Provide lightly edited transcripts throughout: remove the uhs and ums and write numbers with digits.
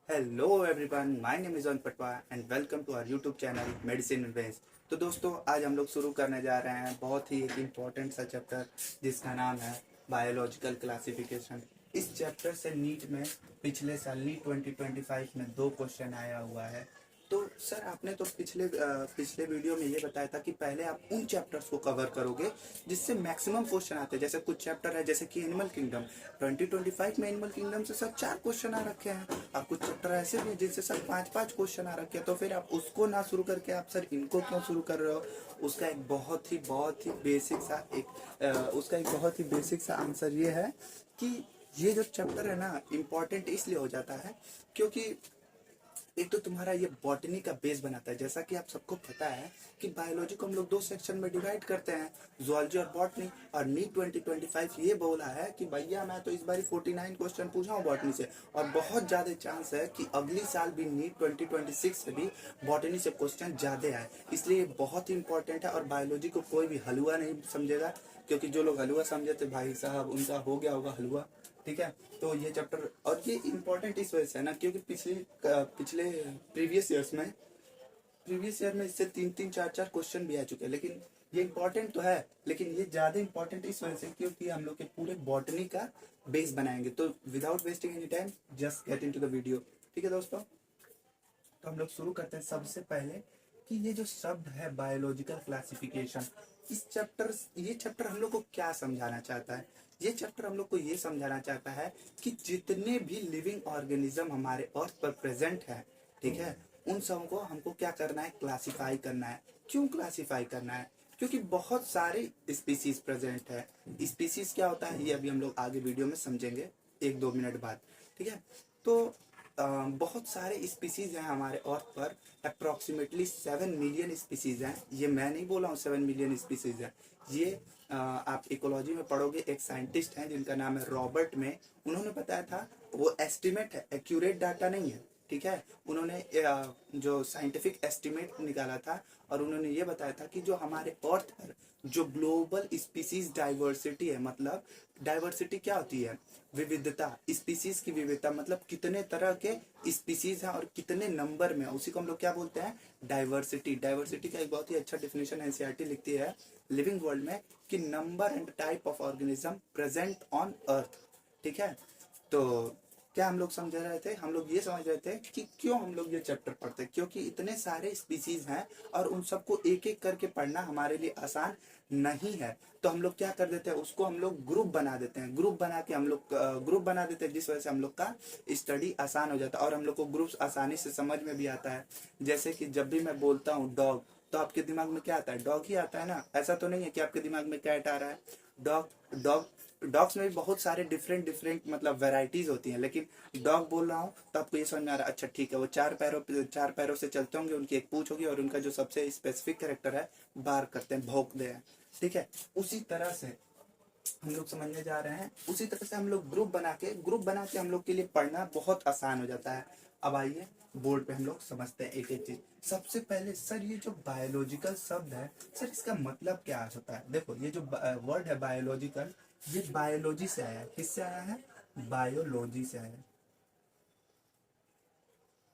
Hello everyone, my name is Patwa and welcome to our YouTube channel medicine वेंस। तो दोस्तों, आज हम लोग शुरू करने जा रहे हैं बहुत ही एक इम्पॉर्टेंट सा चैप्टर जिसका नाम है बायोलॉजिकल क्लासिफिकेशन। इस चैप्टर से नीट में पिछले साल नीट 2025 में 2 क्वेश्चन आया हुआ है। तो सर, आपने तो पिछले वीडियो में ये बताया था कि पहले आप उन चैप्टर्स को कवर करोगे जिससे मैक्सिमम क्वेश्चन आते हैं। जैसे कुछ चैप्टर है जैसे कि एनिमल किंगडम, 2025 में एनिमल किंगडम से सर 4 क्वेश्चन आ रखे हैं, और कुछ चैप्टर ऐसे भी हैं जिनसे सर 5-5 क्वेश्चन आ रखे हैं। तो फिर आप उसको ना शुरू करके आप सर इनको क्यों शुरू कर रहे हो? उसका एक बहुत ही बेसिक सा आंसर ये है कि ये जो चैप्टर है ना, इम्पोर्टेंट इसलिए हो जाता है क्योंकि एक तो तुम्हारा ये बॉटनी का बेस बनाता है। जैसा कि आप सबको पता है कि बायोलॉजी को हम लोग 2 सेक्शन में डिवाइड करते हैं, जुअलॉजी और बॉटनी। और नीट 2025 ये बोला है कि भैया मैं तो इस बार 49 क्वेश्चन पूछा हूँ बॉटनी से, और बहुत ज़्यादा चांस है कि अगली साल भी नीट 2026 से भी बॉटनी से क्वेश्चन ज़्यादा आए। इसलिए ये बहुत ही इंपॉर्टेंट है, और बायोलॉजी को कोई भी हलवा नहीं समझेगा, क्योंकि जो लोग हलवा समझे थे भाई साहब उनका हो गया होगा हलवा। ठीक है, तो ये चैप्टर और ये इम्पोर्टेंट इस वजह से है ना, क्योंकि पिछले प्रीवियस ईयर में इससे 3-3 4-4 क्वेश्चन भी आ चुके हैं। लेकिन ये इम्पोर्टेंट तो है, लेकिन ये ज़्यादा इम्पोर्टेंट इस वजह से क्योंकि हम लोग के पूरे बॉटनी का बेस बनाएंगे। तो without wasting any time just get into the video. ठीक है दोस्तों, तो हम लोग शुरू करते हैं सबसे पहले कि ये जो शब्द है बायोलॉजिकल क्लासिफिकेशन, ये चैप्टर हम लोग को क्या समझाना चाहता है? ये चैप्टर हम लोग को ये समझाना चाहता है कि जितने भी लिविंग ऑर्गेनिज्म हमारे अर्थ पर प्रेजेंट है, ठीक है, उन सब को हमको क्या करना है? क्लासिफाई करना है। क्यों क्लासिफाई करना है? क्योंकि बहुत सारे स्पीसीज प्रेजेंट है। स्पीसीज क्या होता है ये अभी हम लोग आगे वीडियो में समझेंगे 1-2 मिनट बाद। ठीक है, तो बहुत सारे स्पीसीज हैं हमारे अर्थ पर। अप्रोक्सीमेटली 7 मिलियन स्पीसीज हैं। ये मैं नहीं बोला हूँ 7 मिलियन स्पीसीज हैं। ये आप इकोलॉजी में पढ़ोगे, एक साइंटिस्ट हैं जिनका नाम है रॉबर्ट में, उन्होंने बताया था। वो एस्टिमेट है, एक्यूरेट डाटा नहीं है। ठीक है, उन्होंने जो साइंटिफिक एस्टिमेट निकाला था, और उन्होंने ये बताया था कि जो हमारे अर्थ पर जो ग्लोबल स्पीसीज डाइवर्सिटी है, मतलब डाइवर्सिटी क्या होती है? विविधता। स्पीसीज की विविधता मतलब कितने तरह के स्पीसीज हैं और कितने नंबर में, उसी को हम लोग क्या बोलते हैं? डाइवर्सिटी। डाइवर्सिटी का एक बहुत ही अच्छा डिफिनेशन एनसीईआरटी लिखती है लिविंग वर्ल्ड में कि number and type of organism present on earth. ठीक है, तो क्या हम लोग समझ रहे थे? हम लोग ये समझ रहे थे कि क्यों हम लोग ये चैप्टर पढ़ते हैं, क्योंकि इतने सारे स्पीसीज हैं और उन सबको एक एक करके पढ़ना हमारे लिए आसान नहीं है। तो हम लोग क्या कर देते हैं, उसको हम लोग ग्रुप बना देते हैं। ग्रुप बना के हम लोग ग्रुप बना देते हैं, जिस वजह से हम लोग का स्टडी आसान हो जाता है और हम लोग को ग्रुप्स आसानी से समझ में भी आता है। जैसे कि जब भी मैं बोलता हूँ डॉग, तो आपके दिमाग में क्या आता है? डॉग ही आता है ना। ऐसा तो नहीं है कि आपके दिमाग में कैट आ रहा है। डॉग डॉग डॉग्स में भी बहुत सारे डिफरेंट डिफरेंट मतलब वैरायटीज होती हैं, लेकिन डॉग बोल रहा हूँ तो आपको ये समझ में आ रहा है, अच्छा ठीक है, वो 4 पैरों से चलते होंगे, उनकी एक पूंछ होगी और उनका जो सबसे स्पेसिफिक कैरेक्टर है, बार करते हैं, भौंकते हैं। ठीक है, उसी तरह से हम लोग समझने जा रहे हैं। उसी तरह से हम लोग ग्रुप बना के हम लोग के लिए पढ़ना बहुत आसान हो जाता है। अब आइए बोर्ड पे हम लोग समझते हैं एक एक चीज। सबसे पहले सर, ये जो बायोलॉजिकल शब्द है सर, इसका मतलब क्या होता है? देखो, ये जो वर्ड है बायोलॉजिकल, ये बायोलॉजी से आया है। किससे आया है? बायोलॉजी से आया है।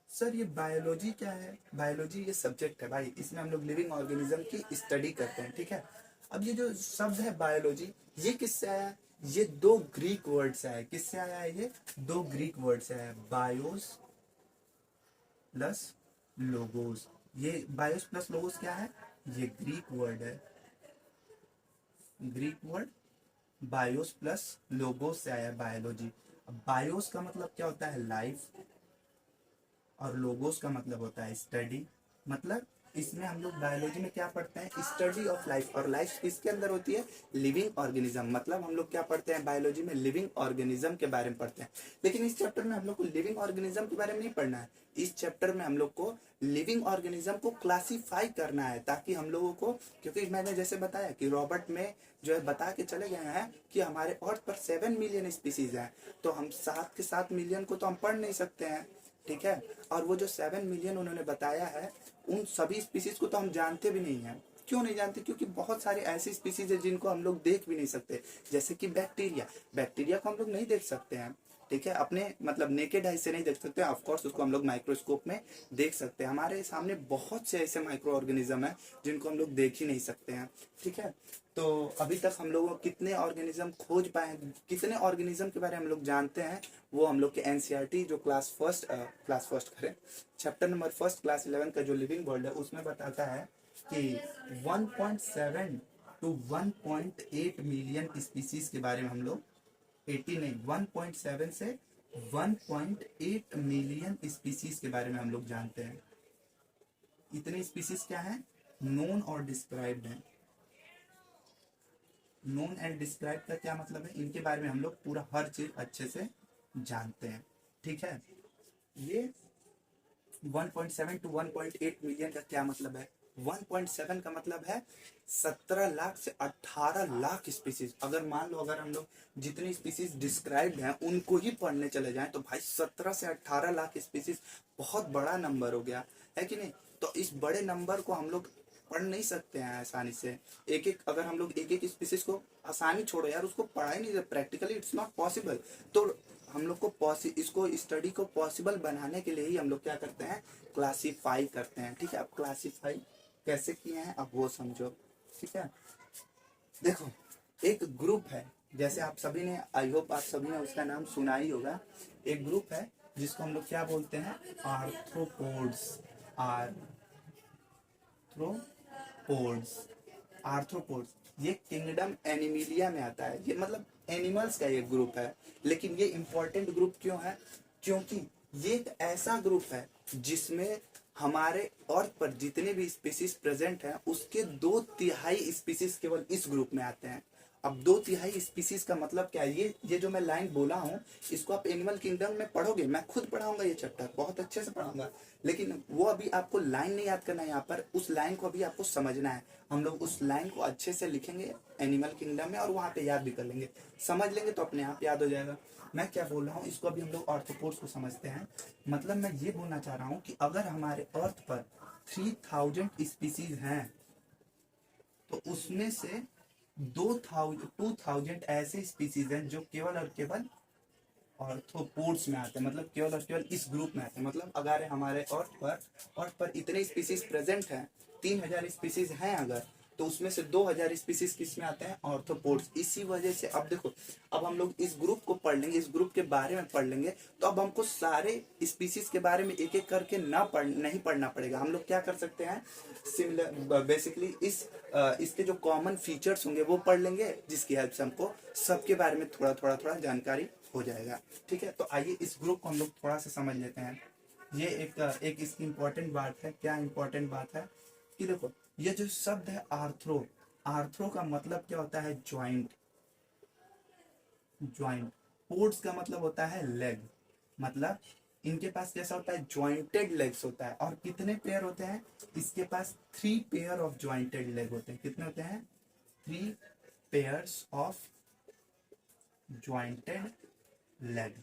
सर, ये बायोलॉजी क्या है? बायोलॉजी ये सब्जेक्ट है भाई, इसमें हम लोग लिविंग ऑर्गेनिज्म की स्टडी करते हैं। ठीक है, अब ये जो शब्द है बायोलॉजी, ये किससे आया है? ये 2 ग्रीक वर्ड से आया है। किससे आया है? ये 2 ग्रीक वर्ड से आया है, बायोस प्लस लोगोस। ये बायोस प्लस लोगोस क्या है? ये ग्रीक वर्ड है। Greek word BIOS plus logos से आया है बायोलॉजी। अब बायोस का मतलब क्या होता है? लाइफ, और लोगोस का मतलब होता है स्टडी। मतलब इसमें हम लोग बायोलॉजी में क्या पढ़ते हैं? Study of life. और लाइफ किसके अंदर होती है? Living organism. मतलब हम लोग क्या पढ़ते हैं बायोलॉजी में? लिविंग ऑर्गेनिज्म के बारे में पढ़ते हैं। लेकिन इस चैप्टर में हम लोग को लिविंग ऑर्गेनिज्म के बारे में नहीं पढ़ना है। इस चैप्टर में हम लोग को लिविंग ऑर्गेनिज्म को क्लासीफाई करना है, ताकि हम लोगों को, क्योंकि मैंने जैसे बताया कि रॉबर्ट में जो है बता के चले गए हैं कि हमारे अर्थ पर 7 मिलियन स्पीसीज हैं, तो हम 7 के 7 मिलियन को तो हम पढ़ नहीं सकते हैं। ठीक है, और वो जो 7 मिलियन उन्होंने बताया है, उन सभी स्पीसीज को तो हम जानते भी नहीं हैं। क्यों नहीं जानते? क्योंकि बहुत सारे ऐसी स्पीसीज है जिनको हम लोग देख भी नहीं सकते। जैसे कि बैक्टीरिया, बैक्टीरिया को हम लोग नहीं देख सकते हैं। ठीक है, अपने मतलब नेकेड आई से नहीं देख सकते, ऑफ कोर्स उसको हम लोग माइक्रोस्कोप में देख सकते हैं। हमारे सामने बहुत से ऐसे माइक्रो ऑर्गेनिज्म है जिनको हम लोग देख ही नहीं सकते हैं, ठीक है। तो अभी तक हम लोग कितने ऑर्गेनिज्म खोज पाए, कितने ऑर्गेनिज्म के बारे में हम लोग जानते हैं, वो हम लोग के एनसीईआरटी जो क्लास फर्स्ट करें चैप्टर नंबर फर्स्ट क्लास 11 का जो लिविंग वर्ल्ड है उसमें बताता है कि 1.7 टू 1.8 मिलियन स्पीसीज के बारे में हम लोग 80 नहीं 1.7 से 1.8 मिलियन स्पीसीज के बारे में हम लोग जानते हैं। इतने स्पीसीज क्या है, नोन और डिस्क्राइब्ड है। नोन एंड डिस्क्राइब का क्या मतलब है, इनके बारे में हम लोग पूरा हर चीज अच्छे से जानते हैं, ठीक है। ये 1.7 टू 1.8 मिलियन का क्या मतलब है, 1.7 का मतलब है 17 लाख से 18 लाख स्पीसीज। अगर मान लो अगर हम लोग जितनी स्पीसीज डिस्क्राइब्ड हैं उनको ही पढ़ने चले जाएं तो भाई 17 से 18 लाख स्पीसीज बहुत बड़ा नंबर हो गया है कि नहीं। तो इस बड़े नंबर को हम लोग पढ़ नहीं सकते हैं आसानी से। एक एक अगर हम लोग एक एक स्पीसीज को, आसानी छोड़ो यार, उसको पढ़ा ही नहीं, प्रैक्टिकली इट्स नॉट पॉसिबल। तो हम लोग को इसको स्टडी को पॉसिबल बनाने के लिए ही हम लोग क्या करते हैं, क्लासीफाई करते हैं, ठीक है। अब क्लासीफाई कैसे किए हैं अब वो समझो, ठीक है। देखो एक ग्रुप है, जैसे आप सभी ने, आई होप आप सभी ने उसका नाम सुना ही होगा। एक ग्रुप है जिसको हम लोग क्या बोलते हैं, आर्थ्रोपोड्स। आर्थ्रोपोड्स आर्थ्रोपोड्स ये किंगडम एनिमिलिया में आता है। ये मतलब एनिमल्स का ये ग्रुप है। लेकिन ये इंपॉर्टेंट ग्रुप क्यों है, क्योंकि ये एक ऐसा ग्रुप है जिसमें हमारे अर्थ पर जितने भी स्पीसीज प्रेजेंट हैं उसके 2/3 स्पीसीज केवल इस ग्रुप में आते हैं। अब 2/3 स्पीसीज का मतलब क्या है, ये जो मैं लाइन बोला हूँ इसको आप एनिमल किंगडम में पढ़ोगे, मैं खुद पढ़ाऊंगा ये चैप्टर, बहुत अच्छे से पढ़ाऊंगा। लेकिन वो अभी आपको लाइन नहीं याद करना है, यहाँ पर उस लाइन को अभी आपको समझना है। हम लोग उस लाइन को अच्छे से लिखेंगे एनिमल किंगडम में और वहां पे याद भी कर लेंगे, समझ लेंगे तो अपने आप याद हो जाएगा। मैं क्या बोल रहा हूँ, इसको अभी हम लोग आर्थ्रोपोड्स को समझते हैं। मतलब मैं ये बोलना चाह रहा हूँ कि अगर हमारे अर्थ पर 3000 स्पीसीज हैं तो उसमें से 2000 ऐसे स्पीसीज हैं जो केवल और केवल आर्थ्रोपोड्स में आते हैं, मतलब केवल और केवल इस ग्रुप में आते हैं। मतलब अगर हमारे अर्थ पर इतने स्पीसीज प्रेजेंट हैं, 3000 स्पीसीज हैं अगर, तो उसमें से 2000 स्पीसीज किस में आते हैं, आर्थ्रोपोड्स। इसी वजह से अब देखो, अब हम लोग इस ग्रुप को पढ़ लेंगे, इस ग्रुप के बारे में पढ़ लेंगे, तो अब हमको सारे स्पीसीज के बारे में एक एक करके नहीं पढ़ना पड़ेगा। हम लोग क्या कर सकते हैं, सिमिलर बेसिकली इसके जो कॉमन फीचर्स होंगे वो पढ़ लेंगे, जिसकी हेल्प से हमको सबके बारे में थोड़ा जानकारी हो जाएगा, ठीक है। तो आइए इस ग्रुप को हम लोग थोड़ा सा समझ लेते हैं। ये एक इसकी इम्पोर्टेंट बात है। क्या इम्पोर्टेंट बात है कि देखो, ये जो शब्द है आर्थ्रो का मतलब क्या होता है, ज्वाइंट। पोड्स का मतलब होता है लेग, मतलब इनके पास कैसा होता है, ज्वाइंटेड लेग्स होता है। और कितने पेयर होते हैं, इसके पास 3 पेयर ऑफ ज्वाइंटेड लेग होते हैं। कितने होते हैं, 3 pairs of jointed legs.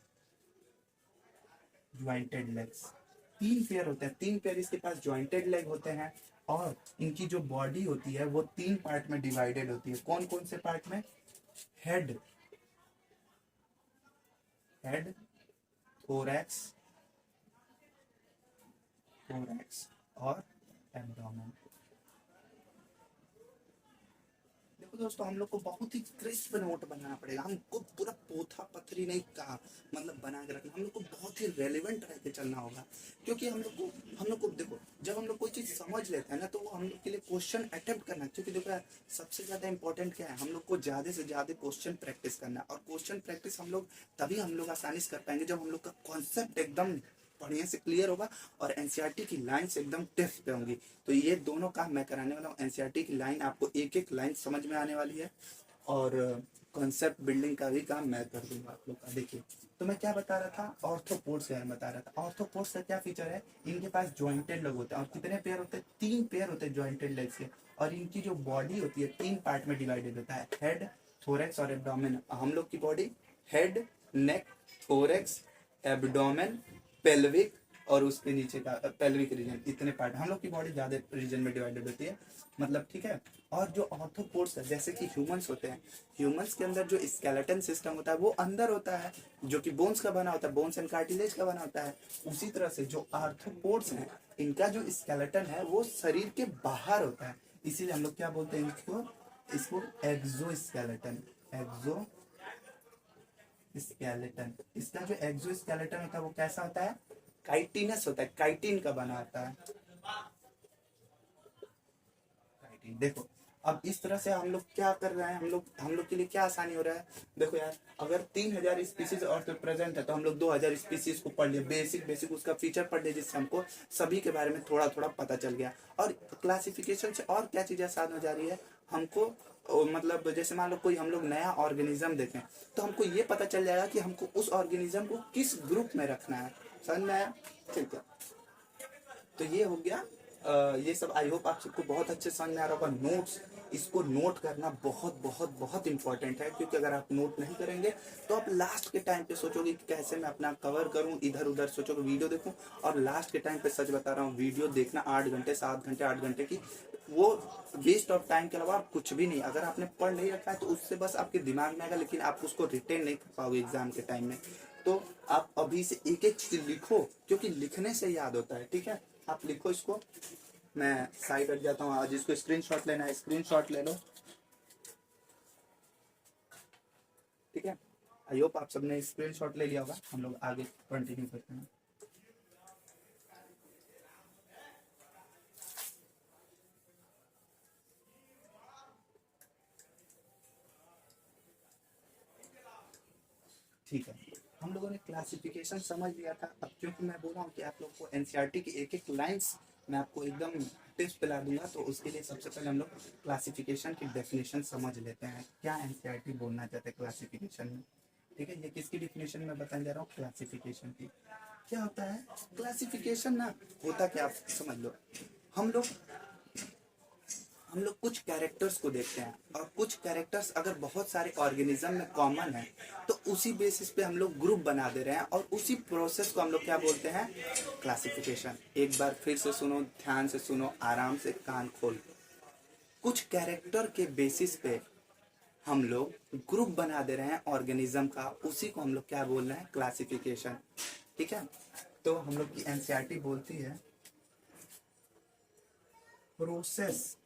3 pair होते हैं, 3 पेयर इसके पास ज्वाइंटेड लेग होते हैं। और इनकी जो बॉडी होती है वो 3 पार्ट में डिवाइडेड होती है। कौन कौन से पार्ट में, हेड, थोरैक्स और एब्डोमेन। देखो दोस्तों, हम लोग को बहुत ही क्रिस्प नोट बनाना पड़ेगा। हमको पूरा पोथा पथरी नहीं कहा मतलब बना के रखना, हम लोग को बहुत ही रेलिवेंट रह के चलना होगा। क्योंकि हम लोग को देखो, जब हम लोग कोई चीज समझ लेते हैं ना तो वो हम लोग के लिए क्वेश्चन अटेम्प्ट करना। क्योंकि देखो यार, सबसे ज्यादा इंपॉर्टेंट क्या है, हम लोग को ज्यादा से ज्यादा क्वेश्चन प्रैक्टिस करना। और क्वेश्चन प्रैक्टिस हम लोग आसानी से कर पाएंगे जब हम लोग का कॉन्सेप्ट एकदम बढ़िया से क्लियर होगा और एनसीईआरटी की लाइंस एकदम टेस्ट पे होंगी। तो ये दोनों काम मैं कराने वाला हूँ। एनसीईआरटी की लाइन आपको एक एक लाइन समझ में आने वाली है और कॉन्सेप्ट बिल्डिंग का भी काम मैं कर दूंगा आप लोग का। देखिए, तो मैं क्या बता रहा था, ऑर्थोपोड्स के बारे में बता रहा था। ऑर्थोपोड्स का क्या फीचर है, इनके पास ज्वाइंटेड लेग होते हैं। और कितने पेयर होते हैं, 3 पेयर होते हैं ज्वाइंटेड लेग्स के। और इनकी जो बॉडी होती है 3 पार्ट में डिवाइडेड होता है, हेड, थोरैक्स और एब्डोमेन। हम लोग की बॉडी हेड, नेक, थोरैक्स, एब्डोमेन, पेल्विक और उसके नीचे का पेल्विक रीजन, इतने पार्ट। हम लोग की बॉडी ज्यादा रीजन में डिवाइडेड होती है, मतलब ठीक है। और जो ऑर्थोपोड्स है, जैसे कि ह्यूमंस होते हैं, ह्यूमंस के अंदर जो स्केलेटन सिस्टम होता है वो अंदर होता है, जो कि बोन्स का बना होता है, बोन्स एंड कार्टिलेज का बना होता है। उसी तरह से जो आर्थ्रोपोड्स हैं, इनका जो स्केलेटन है वो शरीर के बाहर होता है, इसीलिए हम लोग क्या बोलते हैं इसको, इसको एक्सोस्केलेटन, एक्सो स्केलेटन। इसका जो एक्सोस्केलेटन होता है वो कैसा होता है, काइटिनस होता है, काइटिन का बना होता है, काइटिन। देखो अब इस तरह से हम लोग क्या कर रहे हैं, हम लोग के लिए क्या आसानी हो रहा है। देखो यार, अगर 3000 स्पीसीज और तो प्रेजेंट है, तो हम लोग 2000 स्पीसीज को पढ़ लिए, बेसिक उसका फीचर पढ़ लिए, जिससे हमको सभी के बारे में थोड़ा थोड़ा पता चल गया। और क्लासिफिकेशन से और क्या चीजें आसान हो जा रही है हमको, मतलब जैसे मान लो कोई हम लोग नया ऑर्गेनिज्म देखें, तो हमको ये पता चल जाएगा कि हमको उस ऑर्गेनिज्म को किस ग्रुप में रखना है। समझ में आया? ठीक है, तो ये हो गया। ये सब आई होप आप सबको बहुत अच्छे समझ में आ रहा होगा। नोट्स, इसको नोट करना बहुत बहुत बहुत इंपॉर्टेंट है, क्योंकि अगर आप नोट नहीं करेंगे तो आप लास्ट के टाइम पे सोचोगे कि कैसे मैं अपना कवर करूं, इधर उधर सोचोगे, वीडियो देखूं, और लास्ट के टाइम पे सच बता रहा हूं, वीडियो देखना 8 घंटे 7 घंटे 8 घंटे की, वो वेस्ट ऑफ टाइम के अलावा आप कुछ भी नहीं। अगर आपने पढ़ नहीं रखा है तो उससे बस आपके दिमाग में आएगा, लेकिन आप उसको रिटेन नहीं कर पाओगे एग्जाम के टाइम में। तो आप अभी से एक एक चीज लिखो, क्योंकि लिखने से याद होता है। ठीक है, आप लिखो इसको, मैं साइड हट जाता हूँ। आज इसको स्क्रीनशॉट लेना है, स्क्रीनशॉट ले लो। ठीक है, आई होप आप सबने स्क्रीनशॉट ले लिया होगा। हम लोग आगे कंटिन्यू करते हैं। ठीक है, हम लोगों ने क्लासिफिकेशन समझ लिया था। अब क्योंकि मैं बोल रहा हूँ कि आप लोग को एनसीईआरटी की एक एक लाइंस मैं आपको एकदम टिप्स पिला दूंगा, तो उसके लिए सबसे पहले हम लोग क्लासिफिकेशन की डेफिनेशन समझ लेते हैं, क्या एनसीईआरटी बोलना चाहते हैं क्लासिफिकेशन में। ठीक है, ये किसकी डेफिनेशन में बताने जा रहा हूँ, क्लासिफिकेशन की। क्या होता है क्लासिफिकेशन ना, होता क्या आप समझ लो। हम लोग हम लोग कुछ कैरेक्टर्स को देखते हैं, और कुछ कैरेक्टर्स अगर बहुत सारे ऑर्गेनिज्म में कॉमन है, तो उसी बेसिस पे हम लोग ग्रुप बना दे रहे हैं, और उसी प्रोसेस को हम लोग क्या बोलते हैं, क्लासिफिकेशन। एक बार फिर से सुनो, ध्यान से सुनो, आराम से कान खोल। कुछ कैरेक्टर के बेसिस पे हम लोग ग्रुप बना दे रहे हैं ऑर्गेनिज्म का, उसी को हम लोग क्या बोल रहे हैं, क्लासिफिकेशन। ठीक है, तो हम लोग की एनसीईआरटी बोलती है process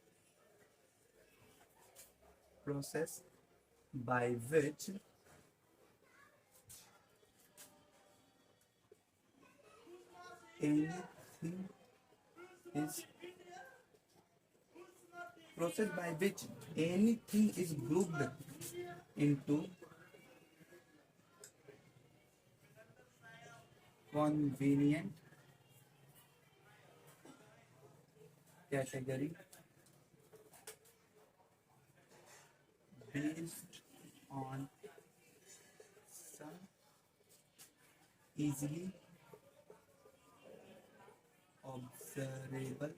by which anything is grouped into convenient category based on some easily observable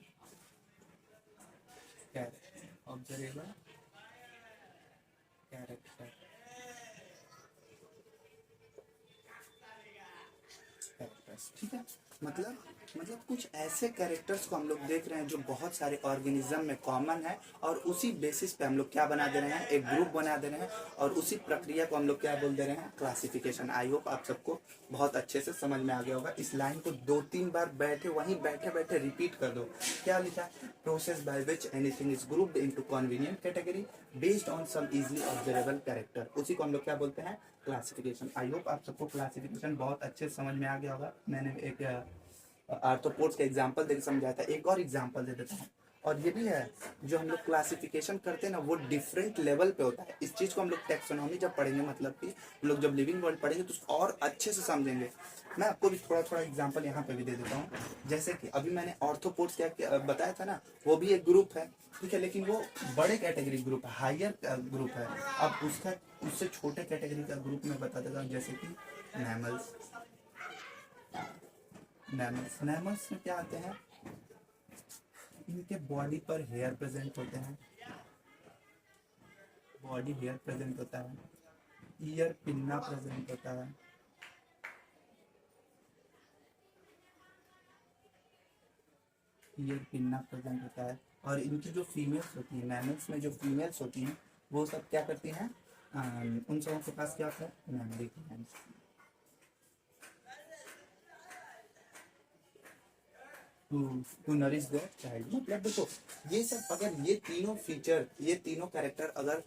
character। ठीक है, मतलब कुछ ऐसे कैरेक्टर्स को हम लोग देख रहे हैं जो बहुत सारे ऑर्गेनिज्म में कॉमन है, और उसी बेसिस पे हम लोग क्या बना दे रहे हैं, एक ग्रुप बना दे रहे हैं, और उसी प्रक्रिया को हम लोग क्या बोल दे रहे हैं, क्लासिफिकेशन। आई होप आप सबको बहुत अच्छे से समझ में आ गया होगा। इस लाइन को 2-3 बार वहीं बैठे बैठे रिपीट कर दो। क्या लिखा है, process by which anything is grouped into convenient category based on some easily observable character, उसी को हम लोग क्या बोलते हैं, क्लासिफिकेशन। आई होप आप सबको क्लासिफिकेशन बहुत अच्छे से समझ में आ गया होगा। मैंने एक आर्थ्रोपोड्स का एग्जांपल देकर समझाया था, एक और एग्जांपल दे देता हूँ। और ये भी है, जो हम लोग क्लासिफिकेशन करते हैं ना, वो डिफरेंट लेवल पे होता है। इस चीज़ को हम लोग टैक्सोनॉमी जब पढ़ेंगे, मतलब कि हम लोग जब लिविंग वर्ल्ड पढ़ेंगे तो उसको और अच्छे से समझेंगे। मैं आपको भी थोड़ा थोड़ा एग्जांपल यहाँ पे भी दे देता हूँ। जैसे कि अभी मैंने ऑर्थोपोड्स क्या बताया था ना, वो भी एक ग्रुप है। ठीक है, लेकिन वो बड़े कैटेगरी ग्रुप है, हायर ग्रुप है। अब उसका उससे छोटे कैटेगरी का ग्रुप में बता देता हूँ, जैसे कि मैमल्स। मैमल्स में क्या आते हैं, इनके बॉडी पर हेयर प्रेजेंट होते हैं, बॉडी हेयर प्रेजेंट होता है, ईयर पिन्ना प्रेजेंट होता है, ईयर पिन्ना प्रेजेंट होता है। और इनकी जो फीमेल्स होती हैं, मैमल्स में जो फीमेल्स होती हैं वो सब क्या करती हैं, उन सबों के पास क्या होता है, mammary gland. To to nourish their child. मतलब देखो ये सब, अगर ये तीनों फीचर, ये तीनों कैरेक्टर अगर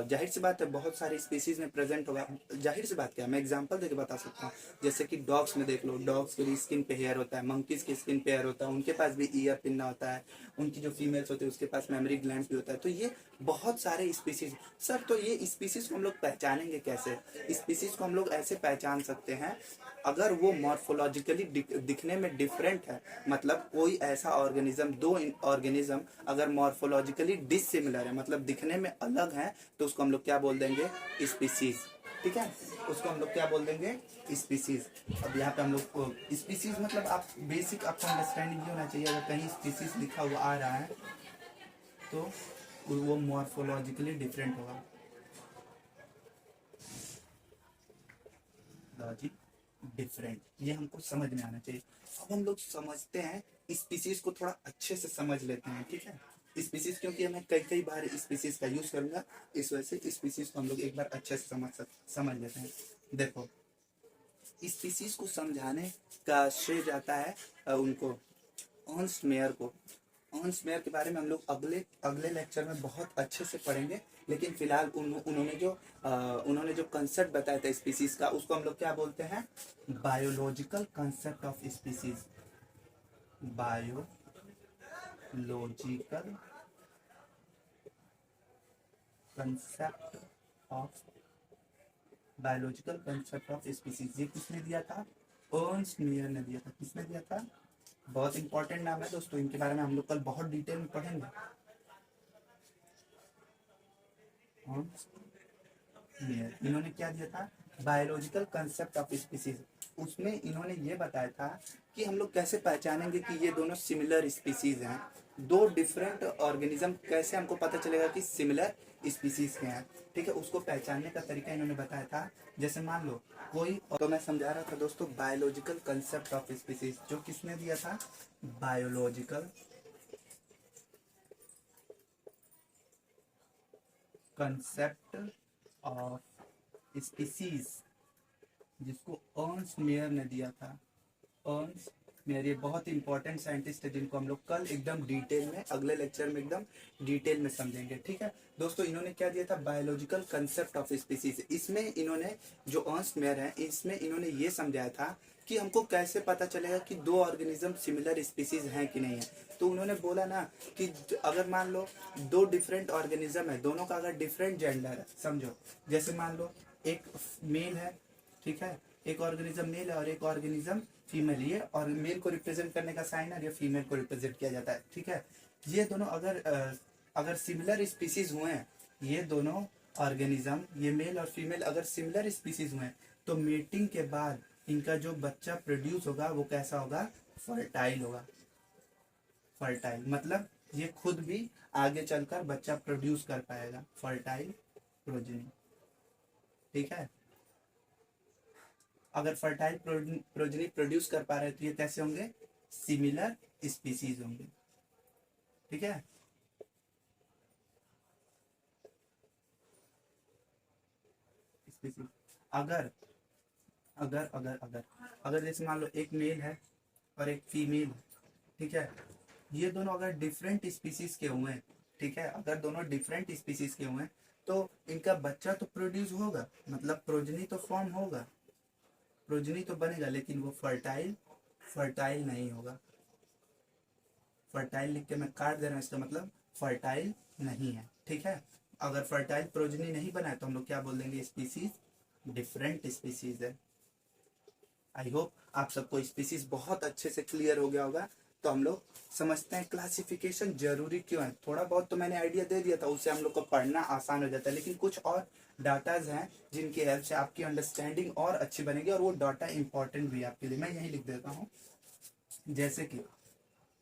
जाहिर सी बात है बहुत सारे स्पीसीज में प्रेजेंट होगा। जाहिर सी बात क्या है, मैं एग्जांपल देके बता सकता हूँ। जैसे कि डॉग्स में देख लो, डॉग्स के भी स्किन पे हेयर होता है, मंकीज के स्किन पे हेयर होता है, उनके पास भी ईयर पिन्ना होता है, उनकी जो फीमेल्स होती है उसके पास मेमोरी ग्लैंड भी होता है। तो ये बहुत सारे स्पीसीज। सर तो ये स्पीसीज को हम लोग पहचानेंगे कैसे? स्पीसीज को हम लोग ऐसे पहचान सकते हैं अगर वो मॉर्फोलॉजिकली दिखने में डिफरेंट है। मतलब कोई ऐसा ऑर्गेनिज्म, दो ऑर्गेनिज्म अगर मॉर्फोलॉजिकली डिसिमिलर है, मतलब दिखने में अलग है, तो उसको हम लोग क्या बोल देंगे, स्पीसीज। ठीक है, उसको हम लोग क्या बोल देंगे, स्पीसीज। अब यहाँ पे हम लोग को स्पीसीज मतलब आप बेसिक आपको अंडरस्टैंडिंग ये होना चाहिए, अगर कहीं स्पीसीज लिखा हुआ आ रहा है तो वो मॉर्फोलॉजिकली डिफरेंट होगा। लॉजिक डिफरेंट, ये हमको समझ में आना चाहिए। अब हम लोग समझते हैं, स्पीसीज को थोड़ा अच्छे से समझ लेते हैं। ठीक है, स्पीसीज, क्योंकि मैं कई कई बार स्पीसीज का यूज करूंगा, इस वजह से स्पीसीज को हम लोग एक बार अच्छे से समझ लेते हैं। देखो स्पीसीज को समझाने का श्रेय जाता है उनको, अर्नस्ट मेयर को। अर्नस्ट मेयर के बारे में हम लोग अगले अगले लेक्चर में बहुत अच्छे से पढ़ेंगे। लेकिन फिलहाल उन्होंने जो कंसेप्ट बताया था स्पीसीज का, उसको हम लोग क्या बोलते हैं, biological concept of species. Biological concept of biological concept of species. ये किसने दिया था, अर्नस्ट मेयर ने दिया था। किसने दिया था, बहुत इंपॉर्टेंट नाम है दोस्तों, इनके बारे में हम लोग कल बहुत डिटेल में पढ़ेंगे। इन्होंने क्या दिया था, बायोलॉजिकल कंसेप्ट ऑफ स्पीसीज। उसमें इन्होंने ये बताया था कि हम लोग कैसे पहचानेंगे कि ये दोनों सिमिलर स्पीसीज हैं। दो डिफरेंट ऑर्गेनिज्म कैसे हमको पता चलेगा कि सिमिलर स्पीसीज के हैं। ठीक है, उसको पहचानने का तरीका इन्होंने बताया था। जैसे मान लो कोई, तो मैं समझा रहा था दोस्तों बायोलॉजिकल कंसेप्ट ऑफ स्पीसीज, जो किसने दिया था, बायोलॉजिकल कंसेप्ट ऑफ स्पीसीज, जिसको अर्नस्ट मेयर ने दिया था। अर्नस्ट मेयर, ये बहुत इंपॉर्टेंट साइंटिस्ट है जिनको हम लोग कल एकदम डिटेल में, अगले लेक्चर में एकदम डिटेल में समझेंगे। ठीक है दोस्तों, इन्होंने क्या दिया था, बायोलॉजिकल कंसेप्ट ऑफ स्पीसीज। इसमें इन्होंने, जो अर्नस्ट मेयर है, इसमें इन्होंने ये समझाया था कि हमको कैसे पता चलेगा कि दो ऑर्गेनिज्म सिमिलर स्पीसीज हैं कि नहीं है। तो उन्होंने बोला ना कि अगर मान लो दो डिफरेंट ऑर्गेनिज्म है, दोनों का अगर डिफरेंट जेंडर है, समझो जैसे मान लो एक मेल है, ठीक है, एक ऑर्गेनिज्म मेल है और एक ऑर्गेनिज्म फीमेल। ये और मेल को रिप्रेजेंट करने का साइन है, ये फीमेल को रिप्रेजेंट किया जाता है। ठीक है, ये दोनों अगर सिमिलर स्पीसीज हुए हैं, ये दोनों ऑर्गेनिज्म, ये मेल और फीमेल अगर सिमिलर स्पीसीज हुए हैं, तो मीटिंग के बाद इनका जो बच्चा प्रोड्यूस होगा वो कैसा होगा, फर्टाइल होगा। फर्टाइल मतलब ये खुद भी आगे चलकर बच्चा प्रोड्यूस कर पाएगा, फर्टाइल प्रोजेनी। ठीक है, अगर फर्टाइल प्रोजेनी प्रोड्यूस कर पा रहे हैं तो ये कैसे होंगे, सिमिलर स्पीसीज होंगे। ठीक है, स्पीसीज। अगर अगर अगर अगर अगर जैसे मान लो एक मेल है और एक फीमेल है, ठीक है, ये दोनों अगर डिफरेंट स्पीसीज के हुए हैं, ठीक है, अगर दोनों डिफरेंट स्पीसीज के हुए हैं, तो इनका बच्चा तो प्रोड्यूस होगा, मतलब प्रोजनी तो फॉर्म होगा, प्रोजनी तो बनेगा, लेकिन वो फर्टाइल फर्टाइल नहीं होगा। फर्टाइल लिख के मैं काट दे रहा हूँ, इसका मतलब फर्टाइल नहीं है। ठीक है, अगर फर्टाइल प्रोजनी नहीं बनाए तो हम लोग क्या बोल देंगे, स्पीसीज डिफरेंट स्पीसीज है। आई होप आप सबको स्पीसीज बहुत अच्छे से क्लियर हो गया होगा। तो हम लोग समझते हैं क्लासिफिकेशन जरूरी क्यों है। थोड़ा बहुत तो मैंने आइडिया दे दिया था, उससे हम लोग को पढ़ना आसान हो जाता है, लेकिन कुछ और डाटाज हैं जिनकी हेल्प से आपकी अंडरस्टैंडिंग और अच्छी बनेगी, और वो डाटा इंपॉर्टेंट भी है आपके लिए। मैं यही लिख देता हूँ, जैसे कि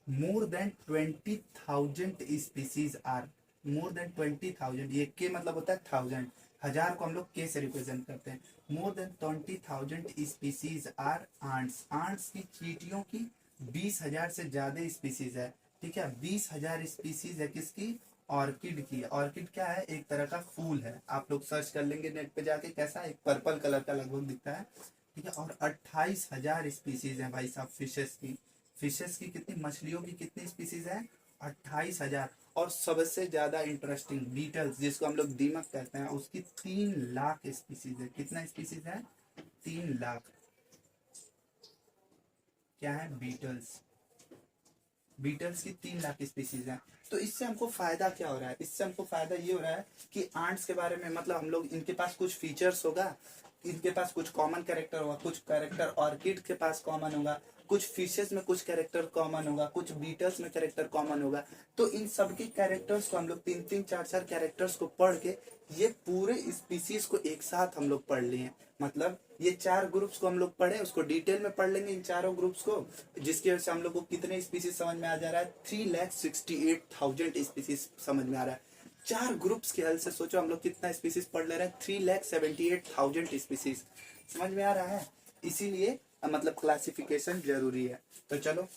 more than 20,000 species are, more than 20,000, ये के मतलब होता है थाउजेंड, हजार को हम लोग के से रिप्रेजेंट करते हैं। More than 20,000 species are ants, ants की चींटियों की 20,000 से ज्यादा स्पीसीज है ठीक है, 20,000 स्पीसीज है किसकी, ऑर्किड की। ऑर्किड क्या है, एक तरह का फूल है, आप लोग सर्च कर लेंगे नेट पे जाके, कैसा एक पर्पल कलर का लगभग दिखता है, ठीक है। और 28,000 स्पीसीज है भाई साहब फिशेस की। फिशेस की कितनी, मछलियों की कितनी स्पीसीज है, 28,000। और सबसे ज्यादा इंटरेस्टिंग बीटल्स, जिसको हम लोग दीमक कहते हैं, उसकी 3 लाख स्पीसीज है। कितना स्पीसीज है, 3 लाख। क्या है, बीटल्स। बीटल्स की 3 लाख स्पीसीज है। तो इससे हमको फायदा क्या हो रहा है, इससे हमको फायदा ये हो रहा है कि आंट्स के बारे में, मतलब हम लोग, इनके पास कुछ फीचर्स होगा, इनके पास कुछ कॉमन कैरेक्टर होगा, कुछ कैरेक्टर ऑर्किड के पास कॉमन होगा, कुछ फिशेस में कुछ कैरेक्टर कॉमन होगा, कुछ बीटल्स में कैरेक्टर कॉमन होगा। तो इन सबके कैरेक्टर्स को हम लोग 3-3, 4-4 कैरेक्टर्स को पढ़ के ये पूरे स्पीसीज को एक साथ हम लोग पढ़ लिए। मतलब ये 4 ग्रुप्स को हम लोग पढ़े, उसको डिटेल में पढ़ लेंगे इन चारों ग्रुप्स को, जिसकी वजह से हम लोग को कितने स्पीसीज समझ में आ जा रहा है, 3,68,000 स्पीसीज समझ में आ रहा है। 4 ग्रुप्स के हल से सोचो हम लोग कितना स्पीसीज पढ़ ले रहे हैं, 3,78,000 स्पीसीज समझ में आ रहा है। इसीलिए मतलब क्लासिफिकेशन जरूरी है। तो चलो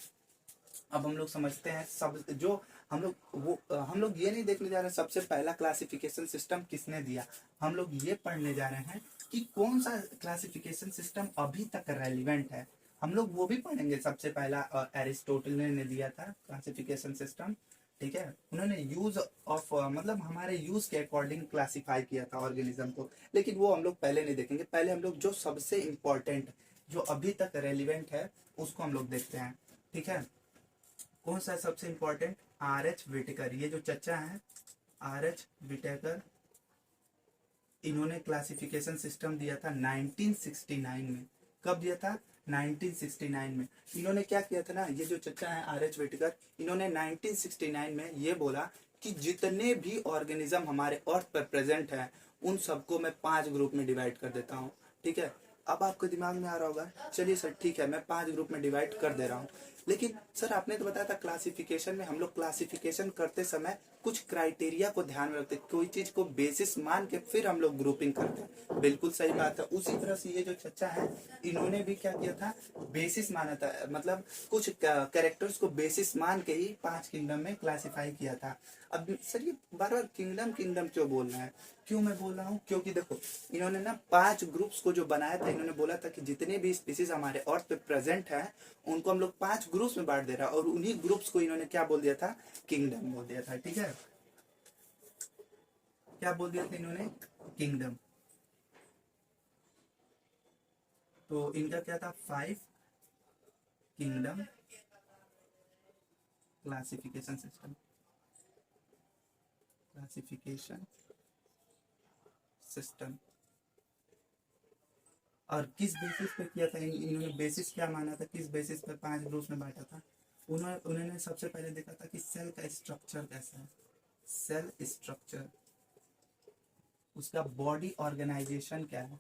अब हम लोग समझते हैं सब, जो हम लोग वो हम लोग ये नहीं देखने जा रहे हैं सबसे पहला क्लासिफिकेशन सिस्टम किसने दिया, हम लोग ये पढ़ने जा रहे हैं कि कौन सा क्लासिफिकेशन सिस्टम अभी तक रेलिवेंट है। हम लोग वो भी पढ़ेंगे। सबसे पहला एरिस्टोटल ने दिया था क्लासिफिकेशन सिस्टम, ठीक है। उन्होंने यूज ऑफ मतलब हमारे यूज के अकॉर्डिंग क्लासिफाई किया था ऑर्गेनिज्म को, लेकिन वो हम लोग पहले नहीं देखेंगे। पहले हम लोग जो सबसे इम्पोर्टेंट, जो अभी तक रेलिवेंट है, उसको हम लोग देखते हैं, ठीक है। कौन सा सबसे इम्पोर्टेंट, आर एच विटेकर, ये जो चचा है आर एच विटेकर, इन्होंने क्लासिफिकेशन सिस्टम दिया था 1969 में। कब दिया था, 1969 में। इन्होंने क्या किया था ना, ये जो चचा है आर एच विटेकर, इन्होंने 1969 में ये बोला कि जितने भी ऑर्गेनिज्म हमारे अर्थ पर प्रेजेंट है, उन सबको मैं 5 ग्रुप में डिवाइड कर देता हूँ, ठीक है। अब आपको दिमाग में आ रहा होगा, चलिए सर ठीक है, मैं 5 ग्रुप में डिवाइड कर दे रहा हूँ, लेकिन सर आपने तो बताया था क्लासिफिकेशन में हम लोग क्लासिफिकेशन करते समय कुछ क्राइटेरिया को ध्यान में रखते, कोई चीज को बेसिस मान के फिर हम लोग ग्रुपिंग करते हैं। बिल्कुल सही बात है। उसी तरह से ये जो चचा है, इन्होंने भी क्या किया था, बेसिस माना था, मतलब कुछ कैरेक्टर्स को बेसिस मान के ही 5 किंगडम में क्लासिफाई किया था। अब सर ये बार बार किंगडम किंगडम क्यों बोल रहा है, क्यों मैं बोल रहा हूँ, क्योंकि देखो इन्होंने ना 5 ग्रुप्स को जो बनाया था, इन्होंने बोला था कि जितने भी स्पीसीज हमारे अर्थ पे प्रेजेंट है, उनको हम लोग 5 ग्रुप्स में बांट दे रहा है, और उन्हीं ग्रुप्स को इन्होंने क्या बोल दिया था, किंगडम बोल दिया था, ठीक है। क्या बोल दिया था इन्होंने, किंगडम। तो इनका क्या था, 5 kingdom classification system, classification system. और किस बेसिस पे किया था, इन्होंने बेसिस क्या माना था, किस बेसिस पे 5 ग्रुप्स में बांटा था। उन्होंने सबसे पहले देखा था कि सेल का स्ट्रक्चर कैसा है, सेल स्ट्रक्चर, उसका बॉडी ऑर्गेनाइजेशन क्या है,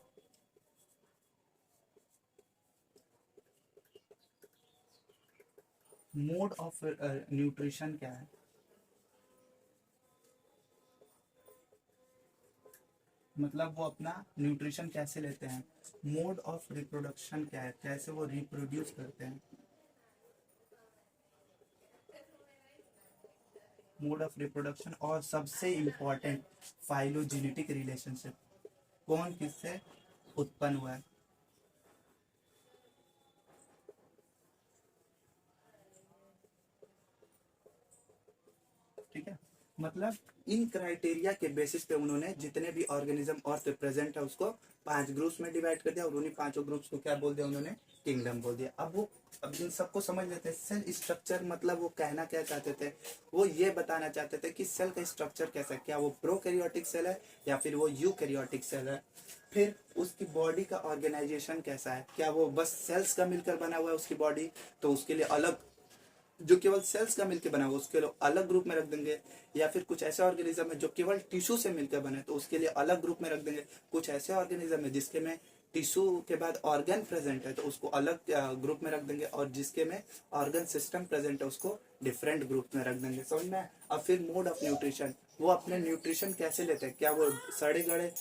मोड ऑफ न्यूट्रिशन क्या है, मतलब वो अपना न्यूट्रिशन कैसे लेते हैं, मोड ऑफ रिप्रोडक्शन क्या है, कैसे वो रिप्रोड्यूस करते हैं, मोड ऑफ रिप्रोडक्शन। और सबसे इम्पोर्टेंट फाइलोजेनेटिक रिलेशनशिप, कौन किससे उत्पन्न हुआ है। ठीक है, मतलब इन क्राइटेरिया के बेसिस पे उन्होंने जितने भी ऑर्गेनिज्म अर्थ पे प्रेजेंट है उसको 5 ग्रुप्स में डिवाइड कर दिया, और उन्हीं 5 ग्रुप्स को क्या बोल दिया उन्होंने, किंगडम बोल दिया। अब इन सबको समझ लेते हैं। सेल स्ट्रक्चर मतलब वो कहना क्या चाहते थे, वो ये बताना चाहते थे कि सेल का स्ट्रक्चर कैसा है, क्या वो प्रोकैरियोटिक सेल है या फिर वो यूकैरियोटिक सेल है। फिर उसकी बॉडी का ऑर्गेनाइजेशन कैसा है, क्या वो बस सेल्स का मिलकर बना हुआ है उसकी बॉडी, तो उसके लिए अलग, जो केवल सेल्स का मिलकर बना हुआ उसके लिए अलग ग्रुप में रख देंगे, या फिर कुछ ऐसे ऑर्गेनिज्म है जो केवल टिश्यू से मिलकर बने तो उसके लिए अलग ग्रुप में रख देंगे। कुछ ऐसे ऑर्गेनिज्म है जिसके में टिश्यू के बाद ऑर्गन प्रेजेंट है तो उसको अलग ग्रुप में रख देंगे, और जिसके में ऑर्गन सिस्टम प्रेजेंट है उसको डिफरेंट ग्रुप में रख देंगे, समझ में। अब फिर मोड ऑफ न्यूट्रिशन, वो अपने न्यूट्रिशन कैसे लेते हैं, क्या वो सड़े गड़े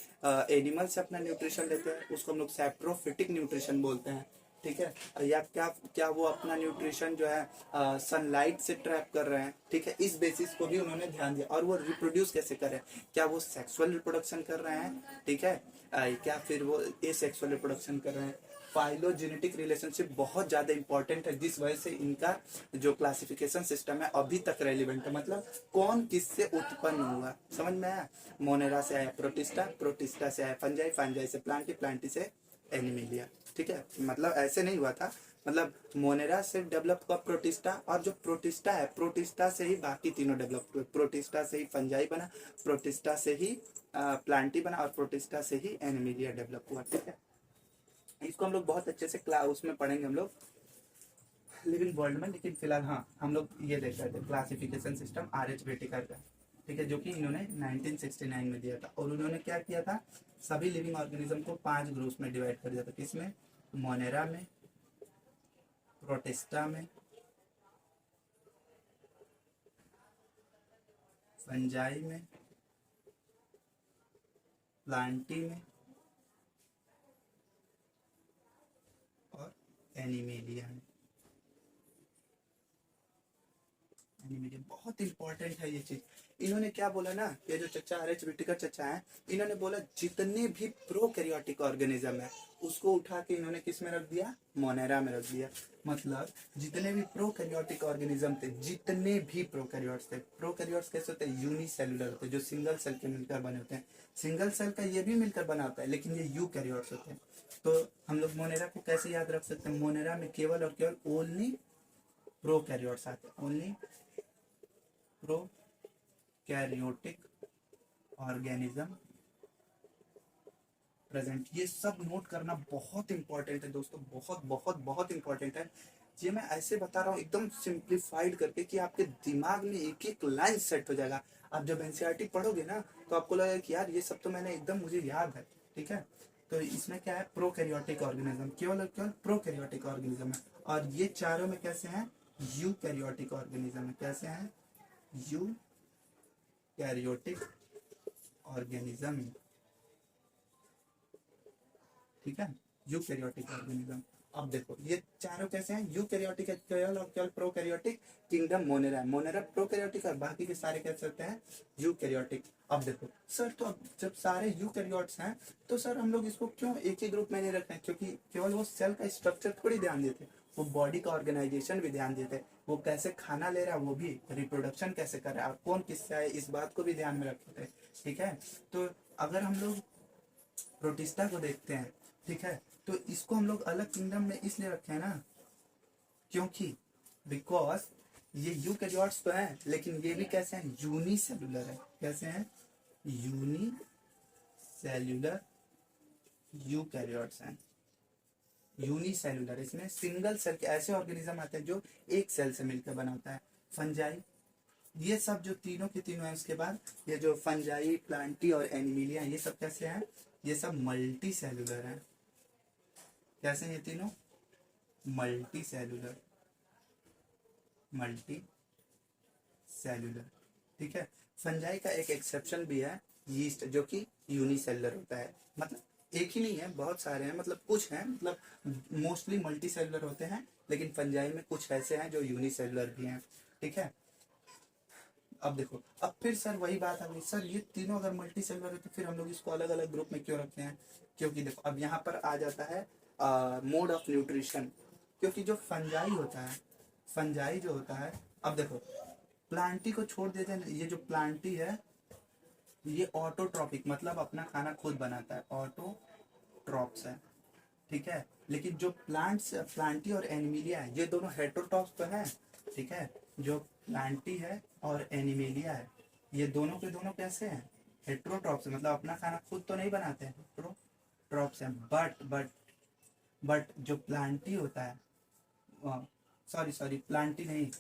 एनिमल से अपना न्यूट्रिशन लेते हैं, उसको हम लोग सैप्रोफिटिक न्यूट्रिशन बोलते हैं, ठीक है, या क्या क्या वो अपना न्यूट्रिशन जो है सनलाइट से ट्रैप कर रहे हैं, ठीक है, इस बेसिस को भी उन्होंने ध्यान दिया। और वो रिप्रोड्यूस कैसे कर रहे हैं, क्या वो सेक्सुअल रिप्रोडक्शन कर रहे हैं, ठीक है, क्या फिर वो ए सेक्सुअल रिप्रोडक्शन कर रहे हैं। फाइलोजेनेटिक रिलेशनशिप बहुत ज्यादा इंपॉर्टेंट है, जिस वजह से इनका जो क्लासिफिकेशन सिस्टम है अभी तक रेलिवेंट है, मतलब कौन किससे उत्पन्न हुआ, समझ में आया। मोनेरा से आया प्रोटिस्टा, प्रोटिस्टा से आया फंजाई, फंजाई से प्लांटी, प्लांटी से एनिमिलिया, ठीक है, मतलब ऐसे नहीं हुआ था, मतलब मोनेरा से डेवलप हुआ प्रोटिस्टा, और जो प्रोटिस्टा है प्रोटिस्टा से ही बाकी तीनों डेवलप हुए, प्रोटिस्टा से ही फंजाई बना, प्रोटिस्टा से ही प्लांटी बना, और प्रोटिस्टा से ही एनिमिलिया डेवलप हुआ, ठीक है। इसको हम लोग बहुत अच्छे से क्लास उसमें पढ़ेंगे हम लोग लिविंग वर्ल्ड में, लेकिन फिलहाल हाँ हम लोग ये देख रहे थे क्लासिफिकेशन सिस्टम RH बेटिकर का, ठीक है, जो कि इन्होंने 1969 में दिया था। और उन्होंने क्या किया था, सभी लिविंग ऑर्गेनिज्म को 5 ग्रुप्स में डिवाइड कर दिया था, किसमें, मोनेरा में, प्रोटिस्टा में, फंजाई में, प्लांटी में और एनिमेलिया में। एनिमेलिया बहुत इंपॉर्टेंट है ये चीज। इन्होंने क्या बोला ना, ये जो चचा RH विटिकर चचा है, इन्होंने बोला जितने भी प्रोकैरियोटिक ऑर्गेनिज्म है उसको उठा के इन्होंने किस में रख दिया, मोनेरा में रख दिया। मतलब जितने भी प्रोकैरियोटिक ऑर्गेनिज्म थे, जितने भी प्रोकैरियोट्स थे, प्रोकैरियोट्स कैसे होते हैं, यूनिसेलुलर होते हैं, जो सिंगल सेल के मिलकर बने होते हैं। सिंगल सेल का ये भी मिलकर बना होता है, लेकिन ये यूकैरियोट्स होते हैं। तो हम लोग मोनेरा को कैसे याद रख सकते हैं, मोनेरा में केवल और केवल ओनली प्रोकैरियोट्स आते हैं, ओनली प्रोकैरियोटिक ऑर्गेनिज्म प्रेजेंट। ये सब नोट करना बहुत इंपॉर्टेंट है दोस्तों, बहुत बहुत बहुत इंपॉर्टेंट है। ये मैं ऐसे बता रहा हूँ एकदम सिंप्लीफाइड करके कि आपके दिमाग में एक एक लाइन सेट हो जाएगा। आप जब एनसीईआरटी पढ़ोगे ना तो आपको लगेगा कि यार ये सब तो मैंने एकदम मुझे याद है, ठीक है। तो इसमें क्या है, प्रोकैरियोटिक ऑर्गेनिज्म, केवल और केवल प्रोकैरियोटिक ऑर्गेनिज्म है। और ये चारों में कैसे हैं, यूकैरियोटिक ऑर्गेनिज्म है, कैसे हैं, यूकैरियोटिक ऑर्गेनिज्म, ठीक है, यूकैरियोटिक ऑर्गेनिज्म। अब देखो ये चारों कैसे हैं, यूकैरियोटिक है केवल और केवल प्रोकैरियोटिक, किंगडम मोनेरा है, मोनेरा प्रोकैरियोटिक और बाकी के सारे कैसे होते हैं, यूकैरियोटिक। अब देखो सर, तो अब जब सारे यूकैरियोट्स हैं तो सर हम लोग इसको क्यों एक ही ग्रुप में नहीं रखते हैं, क्योंकि केवल वो सेल का स्ट्रक्चर थोड़ी ध्यान देते, वो बॉडी का ऑर्गेनाइजेशन भी ध्यान देते, वो कैसे खाना ले रहा है, वो भी रिप्रोडक्शन कैसे कर रहा है, और कौन किससे है, इस बात को भी ध्यान में रखते थे, ठीक है। तो अगर हम लोग प्रोटिस्टा को देखते हैं, ठीक है, तो इसको हम लोग अलग किंगडम में इसलिए रखे हैं ना, क्योंकि बिकॉज ये यूकैरियोट्स तो हैं, लेकिन ये भी कैसे हैं, यूनिसेलुलर है, कैसे हैं, यूनिसेलुलर यूकैरियोट्स हैं, यूनिसेलुलर। इसमें सिंगल सेल के ऐसे ऑर्गेनिज्म आते हैं जो एक सेल से मिलकर बनाता है। फंजाई, ये सब जो तीनों के तीनों है, उसके बाद ये जो फंजाई, प्लांटी और एनिमिलिया, ये सब कैसे हैं, ये सब मल्टी सेलुलर है। कैसे ये तीनों, मल्टी सेलुलर, मल्टी सेलुलर, ठीक है। फंजाई का एक एक्सेप्शन भी है, यीस्ट, जो कि यूनिसेलुलर होता है, मतलब एक ही नहीं है, बहुत सारे हैं, मतलब कुछ हैं, मतलब मोस्टली मल्टी सेलुलर होते हैं, लेकिन फंजाई में कुछ ऐसे हैं जो यूनिसेलुलर भी हैं, ठीक है। अब देखो, अब फिर सर वही बात आ गई, सर ये तीनों अगर मल्टी सेलुलर है तो फिर हम लोग इसको अलग अलग ग्रुप में क्यों रखते हैं, क्योंकि देखो अब यहाँ पर आ जाता है मोड ऑफ न्यूट्रिशन। क्योंकि जो फंजाई होता है, फंजाई जो होता है, अब देखो प्लांटी को छोड़ देते हैं, ये जो प्लांटी है ये ऑटोट्रॉपिक, मतलब अपना खाना खुद बनाता है, ऑटोट्रॉप्स है, ठीक है। लेकिन जो प्लांट्स, प्लांटी और एनिमिलिया है, ये दोनों हेटेरोट्रॉप्स तो है, ठीक है। जो प्लांटी है और एनिमिलिया है, ये दोनों के दोनों कैसे हैं, हेटेरोट्रॉप्स, मतलब अपना खाना खुद तो नहीं बनाते हैं, हेटेरोट्रॉप्स हैं। बट जो प्लांटी होता है, सॉरी प्लांटी नहीं,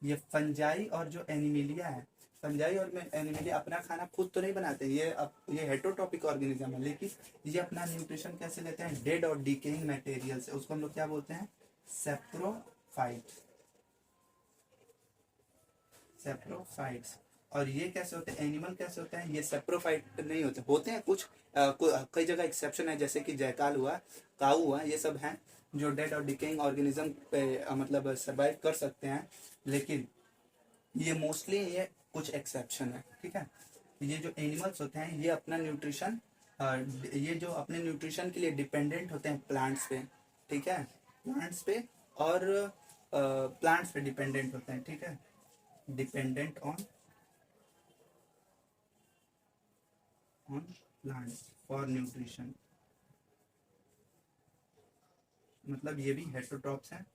ये फंजाई और जो एनिमिलिया है, फंजाई और एनिमिलिया अपना खाना खुद तो नहीं बनाते, ये हेटेरोट्रॉपिक ऑर्गेनिज्म है, लेकिन ये अपना न्यूट्रिशन कैसे लेते हैं, डेड और डिकेइंग मटेरियल से, उसको हम लोग क्या बोलते हैं, सेप्रोफाइट्स, सेप्रोफाइट्स। और ये कैसे होते हैं, एनिमल कैसे होते हैं, ये सेप्रोफाइट नहीं होते, होते हैं कुछ कई जगह एक्सेप्शन है, जैसे कि जयकाल हुआ, काऊ हुआ, ये सब हैं, जो डेड और डिकेइंग ऑर्गेनिज्म पे मतलब सर्वाइव कर सकते हैं, लेकिन ये मोस्टली ये कुछ एक्सेप्शन है, ठीक है। ये जो एनिमल्स होते हैं ये अपना न्यूट्रिशन ये जो अपने न्यूट्रिशन के लिए डिपेंडेंट होते हैं प्लांट्स पे, ठीक है, प्लांट्स पे, और प्लांट्स पे डिपेंडेंट होते हैं, ठीक है, dependent on plants for nutrition. मतलब ये भी हेटरोट्रॉप्स हैं।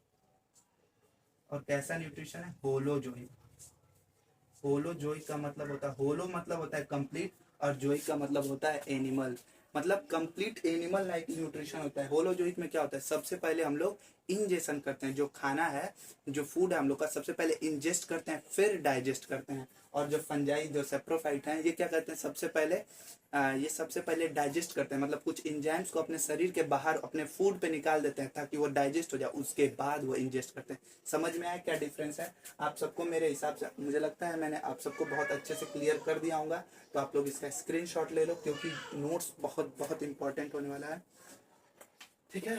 और कैसा न्यूट्रिशन है? होलोजोइक। होलोजोइक का मतलब होता है, होलो मतलब होता है कंप्लीट, और जोइक का मतलब होता है एनिमल। मतलब कंप्लीट एनिमल लाइक न्यूट्रिशन होता है। होलोजोइक में क्या होता है, सबसे पहले हम लोग इंजेशन करते हैं, जो खाना है, जो फूड है हम लोग का, सबसे पहले इंजेस्ट करते हैं, फिर डाइजेस्ट करते हैं। और जो फंजाई, जो सेप्रोफाइट हैं, ये क्या करते हैं, सबसे पहले ये सबसे पहले डाइजेस्ट करते हैं, मतलब कुछ इंजाइम्स को अपने शरीर के बाहर अपने फूड पे निकाल देते हैं ताकि वो डाइजेस्ट हो जाए, उसके बाद वो इंजेस्ट करते हैं। समझ में आया क्या डिफरेंस है आप सबको? मेरे हिसाब से मुझे लगता है मैंने आप सबको बहुत अच्छे से क्लियर कर दिया होगा। तो आप लोग इसका स्क्रीनशॉट ले लो, क्योंकि नोट्स बहुत बहुत इंपॉर्टेंट होने वाला है, ठीक है।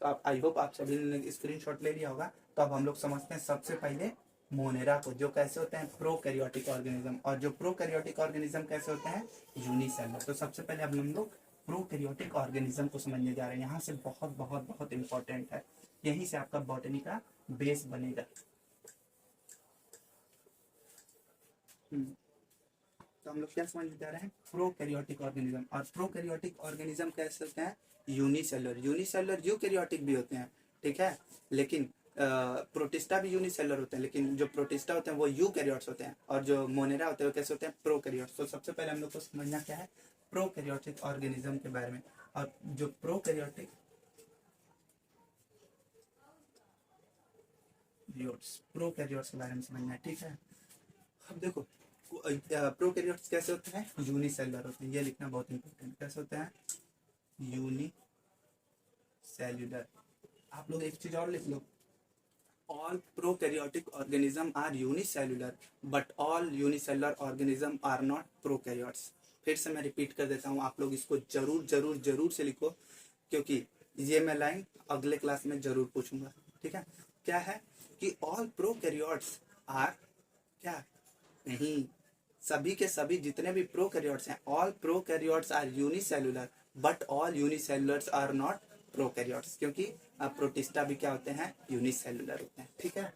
तो आप, आई होप आप सभी ने स्क्रीनशॉट ले लिया होगा। तो अब हम लोग समझते हैं सबसे पहले मोनेरा को, जो कैसे होते हैं, प्रोकैरियोटिक ऑर्गेनिज्म। और जो प्रोकैरियोटिक ऑर्गेनिज्म कैसे होते हैं, यूनिसेलुलर। तो सबसे पहले अब हम लोग प्रोकैरियोटिक ऑर्गेनिज्म को समझने जा रहे हैं। यहाँ से बहुत बहुत बहुत इंपॉर्टेंट है, यहीं से आपका बॉटनी का बेस बनेगा। तो हम लोग क्या समझने जा रहे हैं, प्रोकैरियोटिक ऑर्गेनिज्म। और प्रोकैरियोटिक ऑर्गेनिज्म कैसे होते हैं, यूनिसेलुलर। यूनिसेलुलर यूकैरियोटिक भी होते हैं, ठीक है, लेकिन प्रोटिस्टा भी यूनिसेलुलर होते हैं, लेकिन जो प्रोटिस्टा होते हैं वो यूकैरियोट्स होते हैं, और जो मोनेरा होते हैं वो कैसे होते हैं, प्रोकैरियोट्स। तो सबसे पहले हम लोग को समझना क्या है, प्रोकैरियोटिक ऑर्गेनिज्म के बारे में। और जो प्रोकैरियोटिक प्रोकैरियोट्स के बारे में समझना है, ठीक है। अब देखो प्रोकैरियोट्स कैसे होते हैं, यूनिसेलुलर होते हैं। ये लिखना बहुत इंपॉर्टेंट, कैसे होते हैं, यूनिसेलुलर। आप लोग एक चीज और लिख लो, all prokaryotic organism are unicellular but all unicellular organism are not prokaryotes। फिर से मैं रिपीट कर देता हूँ, आप लोग इसको जरूर जरूर जरूर से लिखो, क्योंकि ये मैं लाइन अगले क्लास में जरूर पूछूंगा, ठीक है। क्या है कि ऑल प्रोकैरियोट्स आर, क्या नहीं, सभी के सभी जितने भी प्रोकैरियोट्स हैं, all prokaryotes are unicellular but all unicellulars are not prokaryotes, क्योंकि प्रोटिस्टा भी क्या होते हैं, यूनिसेलुलर होते हैं, ठीक है।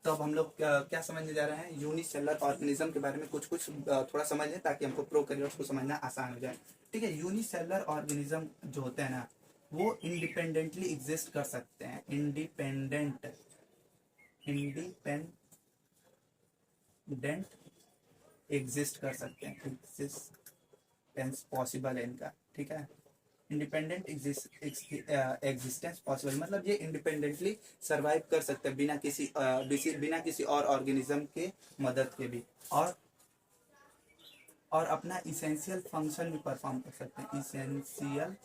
तो अब हम लोग क्या समझने जा रहे हैं, यूनिसेलुलर ऑर्गेनिज्म के बारे में कुछ कुछ थोड़ा समझ लें ताकि हमको प्रोकैरियोट्स को समझना आसान हो जाए, ठीक है। यूनिसेलुलर ऑर्गेनिज्म जो होते हैं ना, वो इंडिपेंडेंटली एग्जिस्ट कर सकते हैं, इंडिपेंडेंट एग्जिस्ट कर सकते हैं, एग्जिस्टेंस पॉसिबल है इनका, ठीक है। इंडिपेंडेंट एग्जिस्टेंस पॉसिबल, मतलब ये इंडिपेंडेंटली सरवाइव कर सकते हैं बिना किसी और ऑर्गेनिज्म के मदद के भी, और अपना इसेंशियल फंक्शन भी परफॉर्म कर सकते हैं। इसेंशियल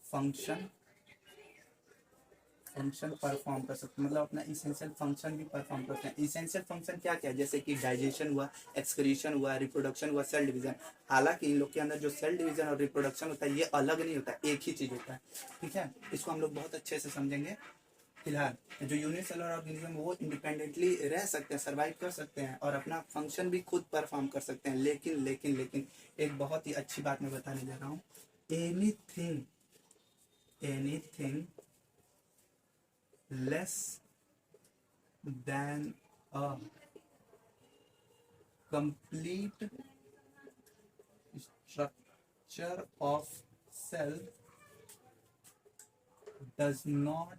फंक्शन परफॉर्म कर सकते हैं, मतलब अपना इसेंशियल फंक्शन भी परफॉर्म करते हैं। इसेंशियल फंक्शन क्या क्या है, जैसे कि डाइजेशन हुआ, एक्सक्रीशन हुआ, रिप्रोडक्शन हुआ, सेल डिवीजन। हालांकि इन लोग के अंदर जो सेल डिवीजन और रिप्रोडक्शन होता है ये अलग नहीं होता, एक ही चीज होता है, ठीक है। इसको हम लोग बहुत अच्छे से समझेंगे। फिलहाल जो यूनिसेलुलर ऑर्गेनिज्म वो इंडिपेंडेंटली रह सकते हैं, सर्वाइव कर सकते हैं, और अपना फंक्शन भी खुद परफॉर्म कर सकते हैं, लेकिन लेकिन लेकिन एक बहुत ही अच्छी बात मैं बताने जा रहा हूँ, anything less than a complete structure of cell does not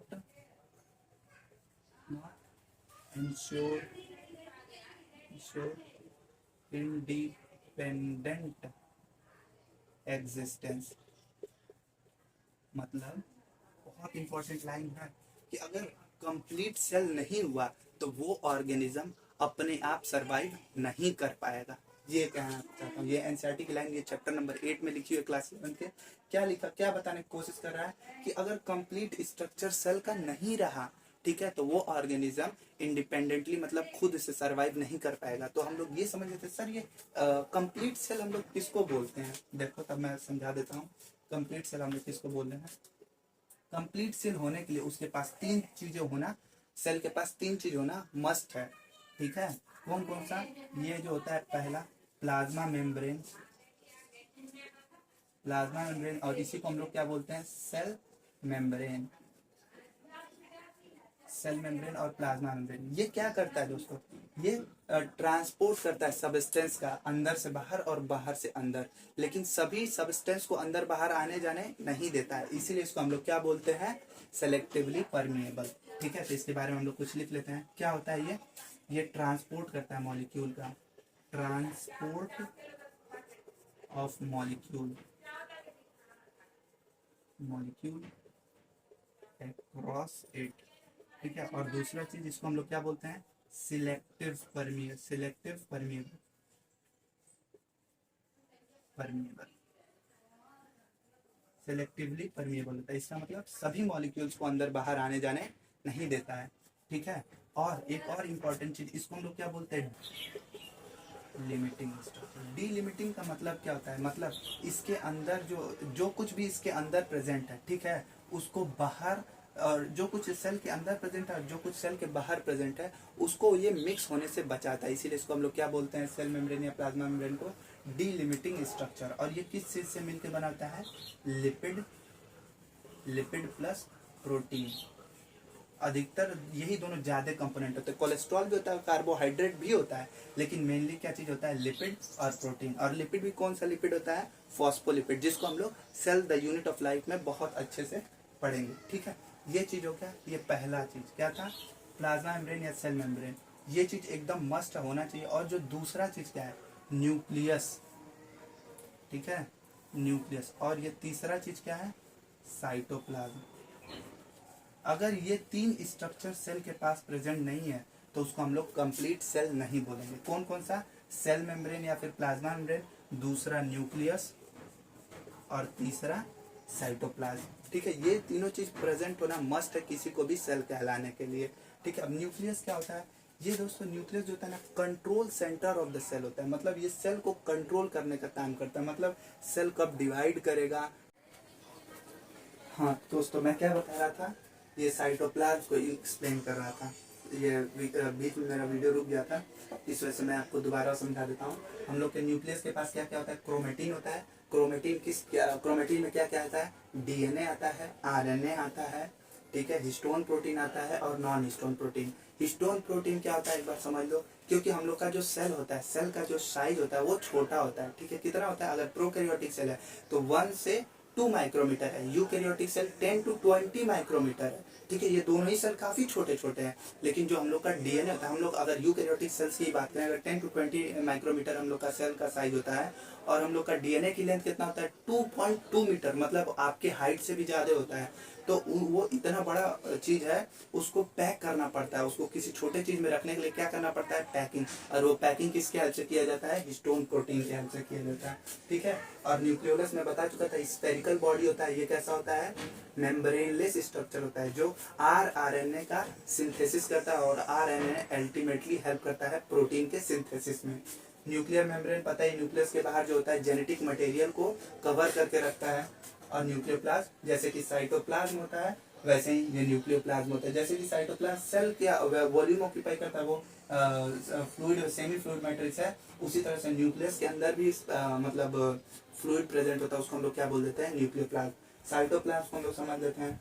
ensure independent existence। मतलब बहुत इंपॉर्टेंट लाइन है कि अगर कंप्लीट सेल नहीं हुआ तो वो ऑर्गेनिज्म अपने आप सरवाइव नहीं कर पाएगा। ये कहना चाहता हूँ, ये एनसीईआरटी की लाइन, ये चैप्टर नंबर 8 में लिखी हुई क्लास 11 के। क्या लिखा, क्या बताने की कोशिश कर रहा है कि अगर कंप्लीट स्ट्रक्चर सेल का नहीं रहा, ठीक है, तो वो ऑर्गेनिज्म इंडिपेंडेंटली मतलब खुद से सरवाइव नहीं कर पाएगा। तो हम लोग ये समझ लेते हैं, सर ये कंप्लीट सेल हम लोग किसको बोलते हैं, देखो तब मैं समझा देता हूँ। कंप्लीट सेल हम लोग किसको बोल रहे हैं, कंप्लीट सेल होने के लिए उसके पास तीन चीजें होना, सेल के पास तीन चीज होना मस्ट है, ठीक है। कौन कौन सा? ये जो होता है पहला प्लाज्मा मेम्ब्रेन, प्लाज्मा मेम्ब्रेन, और इसी को हम लोग क्या बोलते हैं? Cell membrane. सेल मेम्ब्रेन और प्लाज्मा मेम्ब्रेन ये क्या करता है दोस्तों? ये ट्रांसपोर्ट करता है सब्सटेंस का अंदर से बाहर और बाहर से अंदर, लेकिन सभी सब्सटेंस को अंदर बाहर आने जाने नहीं देता है, इसीलिए इसको हम लोग क्या बोलते हैं? सेलेक्टिवली परमिएबल, ठीक है। तो इसके बारे में हम लोग कुछ लिख लेते हैं। क्या होता है ये ट्रांसपोर्ट करता है मॉलिक्यूल का, transport of molecule across it, ठीक है। और दूसरा चीज इसको हम लोग क्या बोलते हैं? सिलेक्टिव परमिएबल, सेलेक्टिवली परमिएबल होता है। इसका मतलब सभी मॉलिक्यूल्स को अंदर बाहर आने जाने नहीं देता है, ठीक है। और एक और इम्पोर्टेंट चीज, इसको हम लोग क्या बोलते हैं? Limiting structure. डीलिमिटिंग का मतलब क्या होता है? मतलब इसके अंदर जो कुछ भी इसके अंदर प्रेजेंट है, ठीक है, उसको बाहर, और जो कुछ सेल के अंदर प्रेजेंट है और जो कुछ सेल के बाहर प्रेजेंट है उसको ये मिक्स होने से बचाता है, इसीलिए इसको हम लोग क्या बोलते हैं? सेल मेम्ब्रेन या प्लाज्मा मेम्ब्रेन को डीलिमिटिंग स्ट्रक्चर। और ये किस चीज से मिलकर बनाता है? Lipid plus protein. अधिकतर यही दोनों ज्यादा कंपोनेंट होते हैं। कोलेस्ट्रॉल भी होता है, कार्बोहाइड्रेट भी होता है, लेकिन मेनली क्या चीज होता है? लिपिड और प्रोटीन। और लिपिड भी कौन सा लिपिड होता है? फॉस्फोलिपिड, जिसको हम लोग cell the unit of life में बहुत अच्छे से पढ़ेंगे, ठीक है। ये चीज हो गया, ये पहला चीज क्या था? प्लाज्मा मेम्ब्रेन या सेल मेम्ब्रेन, ये चीज एकदम मस्ट होना चाहिए। और जो दूसरा चीज क्या है? न्यूक्लियस, ठीक है, न्यूक्लियस। और ये तीसरा चीज क्या है? साइटोप्लाज्म। अगर ये तीन स्ट्रक्चर सेल के पास प्रेजेंट नहीं है तो उसको हम लोग कंप्लीट सेल नहीं बोलेंगे। कौन कौन सा? सेल मेम्ब्रेन या फिर प्लाज्मा मेम्ब्रेन, दूसरा न्यूक्लियस, और तीसरा साइटोप्लाज्म, ठीक है। ये तीनों चीज प्रेजेंट होना मस्ट है किसी को भी सेल कहलाने के लिए, ठीक है। अब न्यूक्लियस क्या होता है? ये दोस्तों न्यूक्लियस जो होता है ना, control centre of the cell होता है। मतलब ये सेल को कंट्रोल करने का काम करता है, मतलब सेल कब डिवाइड करेगा। हाँ दोस्तों, मैं क्या बता रहा था? ये साइटोप्लाज्म को एक्सप्लेन कर रहा था। ये बीच में मेरा वीडियो रुक गया था, इस वजह से मैं आपको दोबारा समझा देता हूँ। हम लोग के न्यूक्लियस के पास क्या क्या होता है? क्रोमेटिन होता है। क्रोमेटिन में क्या क्या आता है? डीएनए आता है, आरएनए आता है, ठीक है, हिस्टोन प्रोटीन आता है और non histone protein. Histone protein क्या होता है एक बार समझ लो, क्योंकि हम लोग का जो सेल होता है, सेल का जो साइज होता है वो छोटा होता है, ठीक है। कितना होता है? अगर प्रोकैरियोटिक सेल है तो 1 से 2 माइक्रोमीटर है, यूकैरियोटिक सेल 10 to 20 माइक्रोमीटर है, ठीक है। ये दोनों ही सेल काफी छोटे छोटे हैं, लेकिन जो हम लोग का डीएनए होता है, हम लोग अगर यूकैरियोटिक सेल्स की बात करें, अगर 10 to 20 माइक्रोमीटर हम लोग का सेल का साइज होता है, और हम लोग का डीएनए की लेंथ कितना होता है? 2.2 मीटर, मतलब आपके हाइट से भी ज्यादा होता है। तो वो इतना बड़ा चीज है, उसको पैक करना पड़ता है, उसको किसी छोटे चीज में रखने के लिए क्या करना पड़ता है? पैकिंग। और वो पैकिंग किसके हेल्प से किया जाता है? हिस्टोन प्रोटीन के हेल्प से किया जाता है, ठीक है। और न्यूक्लियोलस में बता चुका था, स्फेरिकल बॉडी होता है। ये कैसा होता है? मेम्ब्रेनलेस स्ट्रक्चर होता है, जो आरएनए का सिंथेसिस करता है, और आरएनए अल्टीमेटली हेल्प करता है प्रोटीन के सिंथेसिस में। न्यूक्लियर मेम्ब्रेन पता है, न्यूक्लियस के बाहर जो होता है जेनेटिक मटेरियल को कवर करके रखता है। और न्यूक्लियोप्लाज्म, जैसे कि साइटोप्लाज्म होता है वैसे ही ये न्यूक्लियोप्लाज्म होता है। जैसे कि साइटोप्लाज्म सेल क्या वॉल्यूम ऑक्यूपाई करता है, वो फ्लूइड, सेमी फ्लूइड मैट्रिक्स है, उसी तरह से न्यूक्लियस के अंदर भी मतलब फ्लूइड प्रेजेंट होता है, उसको हम लोग क्या बोल देते हैं? न्यूक्लियोप्लाज्म। साइटोप्लाज्म को हम लोग समझ लेते हैं,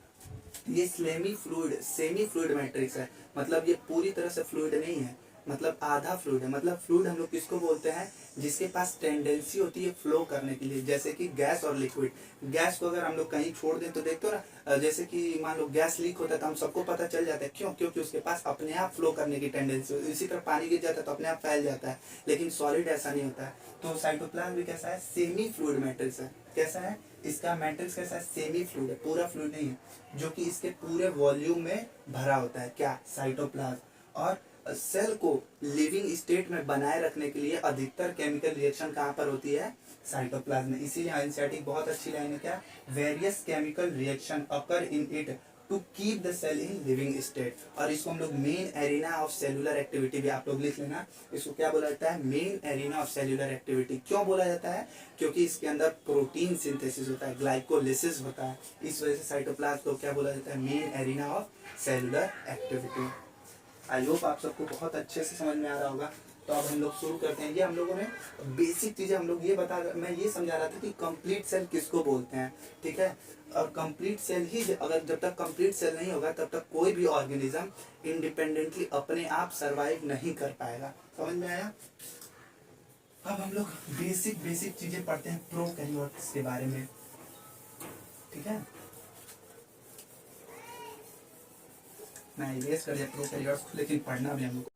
ये सेमी फ्लूइड मैट्रिक्स है, मतलब ये पूरी तरह से फ्लूइड नहीं है, मतलब आधा फ्लूइड है। मतलब फ्लूइड हम लोग किसको बोलते हैं? जिसके पास टेंडेंसी होती है फ्लो करने के लिए, जैसे कि गैस और लिक्विड। गैस को अगर हम लोग कहीं छोड़ दें तो देखते हो ना, जैसे कि मान लो गैस लीक होता है तो हम सबको पता चल जाता है, क्यों? क्योंकि उसके पास अपने आप फ्लो करने की टेंडेंसी होती है। इसी तरह पानी गिर जाता है तो अपने आप फैल जाता है, लेकिन सॉलिड ऐसा नहीं होता है। तो साइटोप्लाज्म भी कैसा है? सेमी फ्लूइड मैट्रिक्स है। कैसा है? इसका मैट्रिक्स कैसा है? सेमी फ्लूइड है, पूरा फ्लूइड नहीं है, जो कि इसके पूरे वॉल्यूम में भरा होता है। क्या? साइटोप्लाज्म। और सेल को लिविंग स्टेट में बनाए रखने के लिए अधिकतर केमिकल रिएक्शन कहाँ पर होती है? साइटोप्लाज्म में। इसीलिए एनसीईआरटी बहुत अच्छी लाइन है, क्या? Various chemical reaction occur in it to keep the cell in living state. और इसको हम लोग main arena of cellular activity भी आप लोग लिख लेना। इसको क्या बोला जाता है? Main arena of cellular activity. क्यों बोला जाता है? क्योंकि इसके अंदर प्रोटीन सिंथेसिस होता है, ग्लाइकोलिसिस होता है, इस वजह से साइटोप्लाज्म को क्या बोला जाता है? Main arena of cellular activity. I hope आप सबको बहुत अच्छे से समझ में आ रहा होगा। तो अब हम लोग शुरू करते हैं। ये हम लोगों ने बेसिक चीजें हम लोग ये मैं ये समझा रहा था कि कंप्लीट सेल किसको बोलते हैं, ठीक है। और कंप्लीट सेल ही अगर जब तक कंप्लीट सेल नहीं होगा तब तक कोई भी ऑर्गेनिज्म इंडिपेंडेंटली अपने आप सरवाइव नहीं कर पाएगा। समझ में आया? अब हम लोग बेसिक बेसिक चीजें पढ़ते हैं प्रोकैरियोट्स के बारे में, ठीक है। मैं इरेज कर दिया प्रोकैरियोट्स, लेकिन पढ़ना भी हम लोग।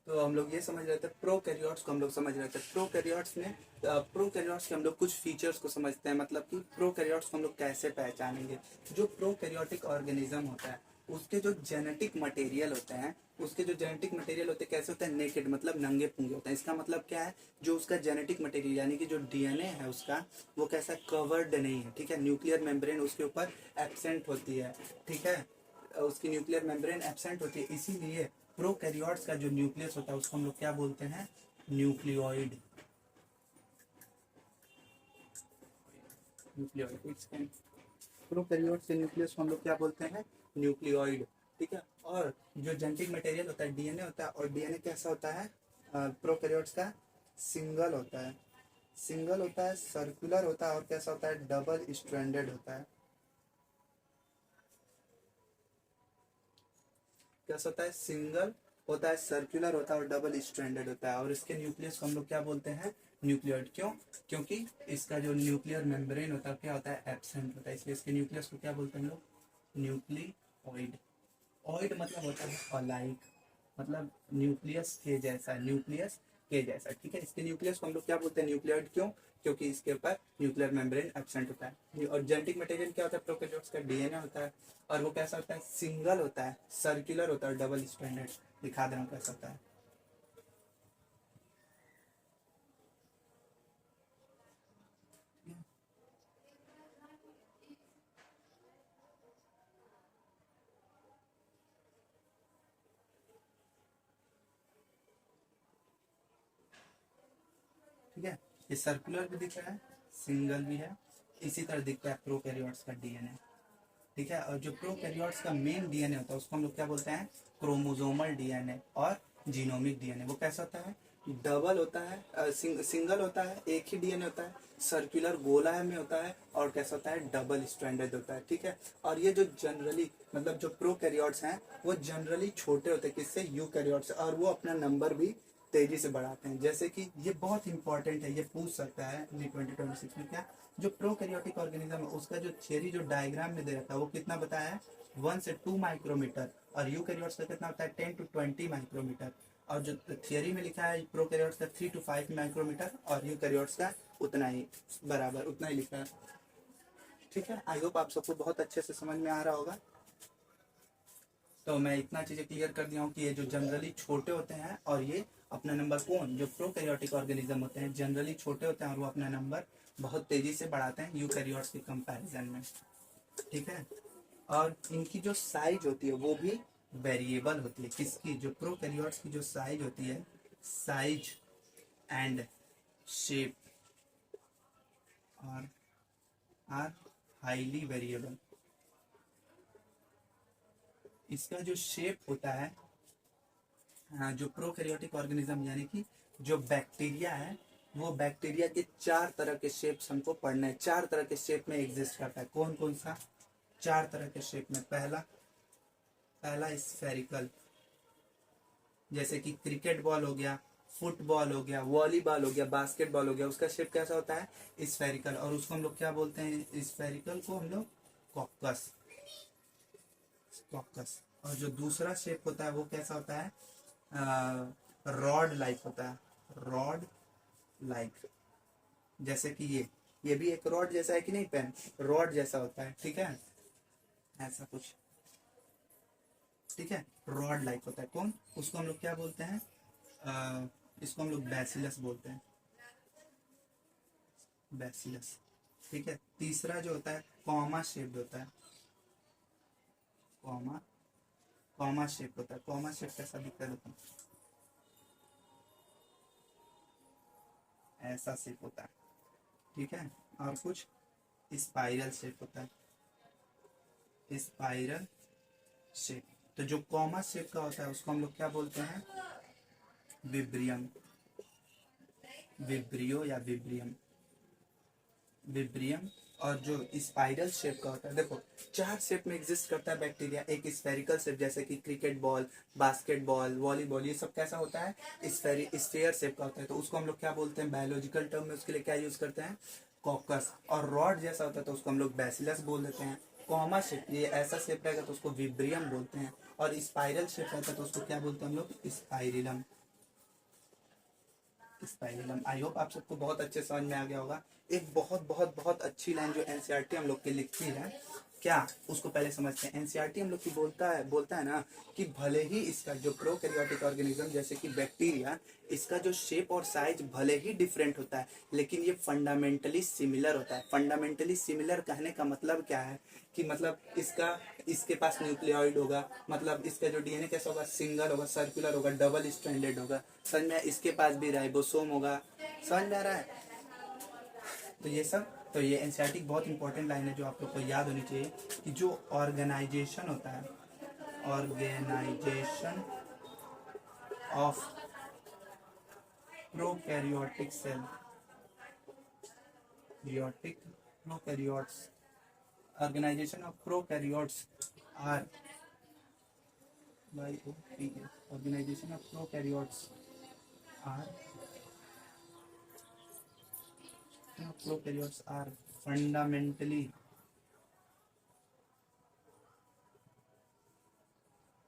तो हम लोग ये समझ रहे थे प्रोकैरियोट्स को, हम लोग समझ रहे थे प्रोकैरियोट्स में प्रोकैरियोट्स के हम लोग कुछ फीचर्स को समझते हैं, मतलब कि प्रोकैरियोट्स को हम लोग कैसे पहचानेंगे। जो प्रोकैरियोटिक ऑर्गेनिज्म होता है उसके जो जेनेटिक मटेरियल होते हैं, उसके जो जेनेटिक मटेरियल होते हैं कैसे होते हैं? नेकेड, मतलब नंगे पुंगे होते हैं। इसका मतलब क्या है? जो उसका जेनेटिक मटेरियल यानी कि जो डीएनए है उसका, वो कैसा कवर्ड नहीं है, ठीक है। न्यूक्लियर मेम्ब्रेन उसके ऊपर एब्सेंट होती है, ठीक है। उसकी न्यूक्लियर मेम्ब्रेन एब्सेंट होती है, इसीलिए प्रोकैरियोट्स का जो न्यूक्लियस होता है उसको हम लोग क्या बोलते हैं? न्यूक्लियोइड। न्यूक्लियोइड प्रोकैरियोट्स के न्यूक्लियस को हम लोग क्या बोलते हैं? न्यूक्लियोइड, ठीक है। और जो जेनेटिक मटेरियल होता है डीएनए होता है, और डीएनए कैसा होता है प्रोकैरियोट्स का? सिंगल होता है, सिंगल होता है, सर्कुलर होता है, और कैसा होता है? डबल स्ट्रैंडेड होता है। कैसा होता है? सिंगल होता है, सर्कुलर होता है, और डबल स्ट्रैंडेड होता है। और इसके न्यूक्लियस को हम लोग क्या बोलते हैं? न्यूक्लियोइड। क्यों? क्योंकि इसका जो न्यूक्लियर मेम्ब्रेन होता है क्या होता है? एब्सेंट होता है, इसलिए इसके न्यूक्लियस को क्या बोलते हैं हम लोग? न्यूक्लियोइड। ऑइड मतलब होता है अलाइक, मतलब न्यूक्लियस के जैसा, न्यूक्लियस के जैसा, ठीक है। इसके न्यूक्लियस को हम लोग क्या बोलते हैं? न्यूक्लियोइड। क्यों? क्योंकि इसके ऊपर न्यूक्लियर मेम्ब्रेन एब्सेंट होता है। और जेनेटिक मटेरियल क्या होता है प्रोकैरियोट्स का? डीएनए होता है, और वो कैसा होता है? सिंगल होता है, सर्कुलर होता है, डबल स्ट्रैंडेड। दिखा दे रहा हूँ कैसा होता है। ठीक है, ये सर्कुलर भी दिख रहा है, सिंगल भी है, इसी तरह दिखता है प्रोकैरियोट्स का डीएनए, ठीक है। और जो प्रोकैरियोट्स का मेन डीएनए होता है उसको हम लोग क्या बोलते हैं? क्रोमोसोमल डीएनए और जीनोमिक डीएनए। वो कैसा होता है? डबल होता है, सिंगल होता है, एक ही डीएनए होता है, सर्कुलर गोला में होता है, और कैसा होता है? डबल स्ट्रैंडेड होता है, ठीक है। और ये जो जनरली मतलब जो प्रोकैरियोट्स हैं वो जनरली छोटे होते हैं, किससे? यूकैरियोट्स, और वो अपना नंबर भी तेजी से बढ़ाते हैं। जैसे कि ये बहुत इंपॉर्टेंट है, ये पूछ सकता है जी 2026 में। क्या? जो प्रोकैरियोटिक ऑर्गेनिज्म है उसका जो थियरी जो डायग्राम में दे रखा है वो कितना बताया है? 1 से 2 माइक्रोमीटर, और यूकैरियोट्स का कितना होता है? 10 to 20 माइक्रोमीटर। और जो थियरी में लिखा है प्रोकैरियोट्स का 3 to 5 माइक्रोमीटर, और यूकैरियोट्स का उतना ही, बराबर उतना ही लिखा है, ठीक है। आई होप आप सबको बहुत अच्छे से समझ में आ रहा होगा। तो मैं इतना चीजें क्लियर कर दिया हूँ कि ये जो जनरली छोटे होते हैं, और ये अपना नंबर, कौन? जो प्रोकैरियोटिक ऑर्गेनिज्म होते हैं जनरली छोटे होते हैं और वो अपना नंबर बहुत तेजी से बढ़ाते हैं यूकैरियोट्स के कंपैरिजन में, ठीक है। और इनकी जो साइज होती है वो भी वेरिएबल होती है। किसकी? जो प्रोकैरियोट्स की जो साइज होती है, साइज एंड शेप और आर हाईली वेरिएबल। इसका जो शेप होता है, जो प्रोकैरियोटिक ऑर्गेनिज्म यानी कि जो बैक्टीरिया है, वो बैक्टीरिया के 4 तरह के शेप्स हमको पढ़ने हैं। 4 तरह के शेप में एग्जिस्ट करता है। कौन कौन सा? 4 तरह के शेप में। पहला स्फेरिकल, जैसे कि क्रिकेट बॉल हो गया, फुटबॉल हो गया, वॉलीबॉल हो गया, बास्केटबॉल हो गया, उसका शेप कैसा होता है? स्फेरिकल। और उसको हम लोग क्या बोलते हैं? स्फेरिकल को हम लोग कॉकस, कॉकस। और जो दूसरा शेप होता है वो कैसा होता है? रॉड लाइक होता है, रॉड लाइक। जैसे कि ये भी एक रॉड जैसा है कि नहीं? पेन रॉड जैसा होता है, ठीक है, ऐसा कुछ, ठीक है, रॉड लाइक होता है। कौन? उसको हम लोग क्या बोलते हैं? इसको हम लोग बैसिलस बोलते हैं, बैसिलस। ठीक है, तीसरा जो होता है कॉमा शेप्ड होता है, कॉमा, कॉमा शेप होता है। कॉमा शेप कैसा दिखता है देखो, ऐसा शेप होता है। ठीक है, और कुछ स्पाइरल शेप होता है, स्पाइरल शेप। तो जो कॉमा शेप का होता है उसको हम लोग क्या बोलते हैं, विब्रियम, विब्रियो या विब्रियम, विब्रियम। और जो स्पाइरल शेप का होता है, देखो चार शेप में एग्जिस्ट करता है बैक्टीरिया। एक स्फेरिकल शेप जैसे कि क्रिकेट बॉल, बास्केटबॉल, वॉलीबॉल, ये सब कैसा होता है, स्फेयर शेप का होता है। तो उसको हम लोग क्या बोलते हैं, बायोलॉजिकल टर्म में उसके लिए क्या यूज करते हैं, कॉकस। और रॉड जैसा होता है तो उसको हम लोग बैसिलस बोल देते हैं। कॉमा शेप, ये ऐसा शेप रहेगा तो उसको विब्रियम बोलते हैं। और स्पाइरल शेप रहता है तो उसको क्या बोलते हैं हम लोग, स्पाइरिलम, स्पाइरिलम। आई होप आप सबको बहुत अच्छे समझ में आ गया होगा। एक बहुत बहुत बहुत अच्छी लाइन जो एनसीईआरटी हम लोग की लिखती है, क्या उसको पहले समझते हैं। एनसीईआरटी हम लोग की बोलता है ना कि भले ही इसका जो प्रोकैरियोटिक ऑर्गेनिज्म जैसे कि बैक्टीरिया, इसका जो शेप और साइज भले ही डिफरेंट होता है लेकिन ये फंडामेंटली सिमिलर होता है। फंडामेंटली सिमिलर कहने का मतलब क्या है कि मतलब इसके पास न्यूक्लियोइड होगा, मतलब इसका जो डीएनए कैसा होगा, सिंगल होगा, सर्कुलर होगा, डबल स्ट्रैंडेड होगा। समझ में, इसके पास भी राइबोसोम होगा। समझ में आ रहा है। तो ये सब, तो ये एनसीईआरटी की बहुत इंपॉर्टेंट लाइन है जो आप लोग को याद होनी चाहिए कि जो ऑर्गेनाइजेशन होता है, organisation of prokaryotic cell, prokaryotic, prokaryotes, organisation of prokaryotes are by O P A, organisation of prokaryotes are, prokaryotes are fundamentally,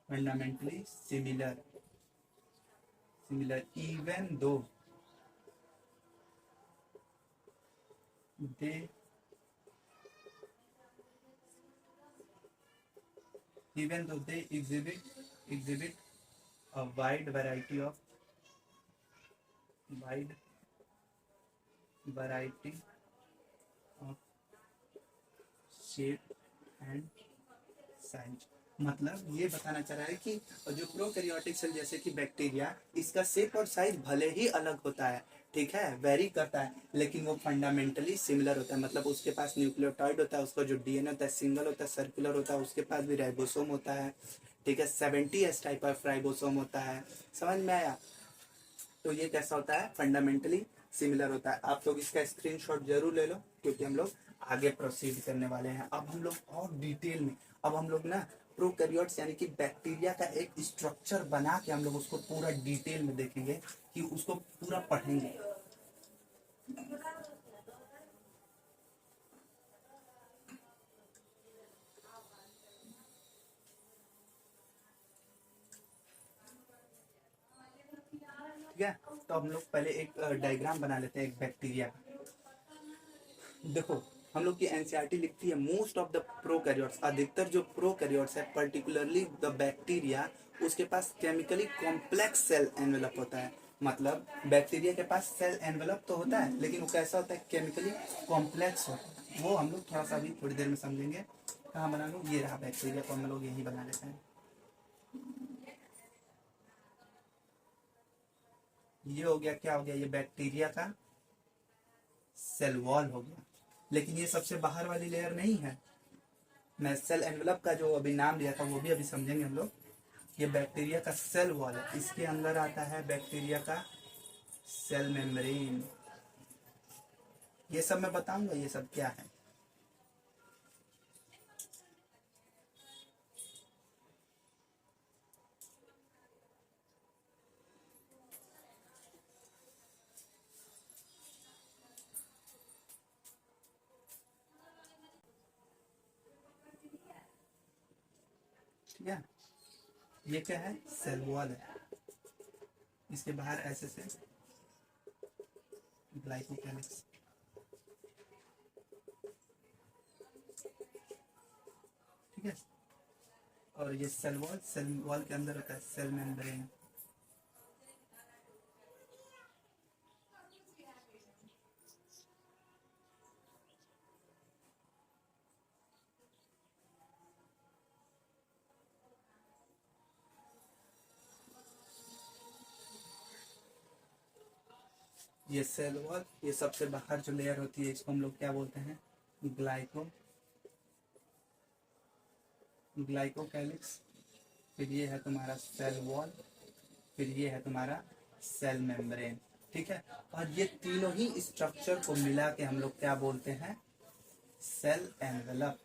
fundamentally similar, similar even though they exhibit a wide variety of shape and size. मतलब ये बताना चाह रहा है कि जो prokaryotic cell जैसे कि बैक्टीरिया, इसका शेप और साइज भले ही अलग होता है, ठीक है, वेरी करता है, लेकिन वो फंडामेंटली सिमिलर होता है। मतलब उसके पास न्यूक्लियोटाइड होता है, उसका जो डीएनए होता है सिंगल होता है, सर्कुलर होता है, उसके पास भी राइबोसोम होता है। ठीक है, 70s टाइप ऑफ राइबोसोम होता है। समझ में आया। तो ये कैसा होता है, फंडामेंटली सिमिलर होता है। आप लोग इसका स्क्रीनशॉट जरूर ले लो क्योंकि हम लोग आगे प्रोसीड करने वाले हैं। अब हम लोग और डिटेल में, अब हम लोग ना प्रोकैरियोट्स यानी कि बैक्टीरिया का एक स्ट्रक्चर बना के हम लोग उसको पूरा डिटेल में देखेंगे, कि उसको पूरा पढ़ेंगे। ठीक है, तो हम लोग पहले एक डायग्राम बना लेते हैं एक बैक्टीरिया का। देखो हम लोग की एनसीईआरटी लिखती है मोस्ट ऑफ द प्रोकैरियोट्स, अधिकतर जो प्रोकैरियोट्स है पर्टिकुलरली द बैक्टीरिया, उसके पास केमिकली कॉम्प्लेक्स सेल एनवेलप होता है। मतलब बैक्टीरिया के पास सेल एनवेलप तो होता है लेकिन वो कैसा होता है, केमिकली कॉम्प्लेक्स होता है। वो हम लोग थोड़ा सा भी थोड़ी देर में समझेंगे। कहाँ बना लूँ, ये रहा बैक्टीरिया को हम लोग यही बना लेते हैं। ये हो गया, क्या हो गया, ये बैक्टीरिया का सेल वॉल हो गया। लेकिन ये सबसे बाहर वाली लेयर नहीं है। मैं सेल एनवेलप का जो अभी नाम लिया था वो भी अभी समझेंगे हम लोग। ये बैक्टीरिया का सेल वॉल है, इसके अंदर आता है बैक्टीरिया का सेल मेम्ब्रेन। ये सब मैं बताऊंगा ये सब क्या है। ठीक है, ये क्या है, सेल वॉल है। इसके बाहर ऐसे से ग्लाइकोकेलिक्स। ठीक है, और ये सेल वॉल के अंदर होता है सेल मेम्ब्रेन। ये सेल वॉल, ये सबसे बाहर जो लेयर होती है इसको हम लोग क्या बोलते हैं, ग्लाइकोकैलिक्स। फिर ये है तुम्हारा सेल वॉल, फिर ये है तुम्हारा सेल मेम्ब्रेन। ठीक है, और ये तीनों ही स्ट्रक्चर को मिला के हम लोग क्या बोलते हैं, सेल एनवेलप।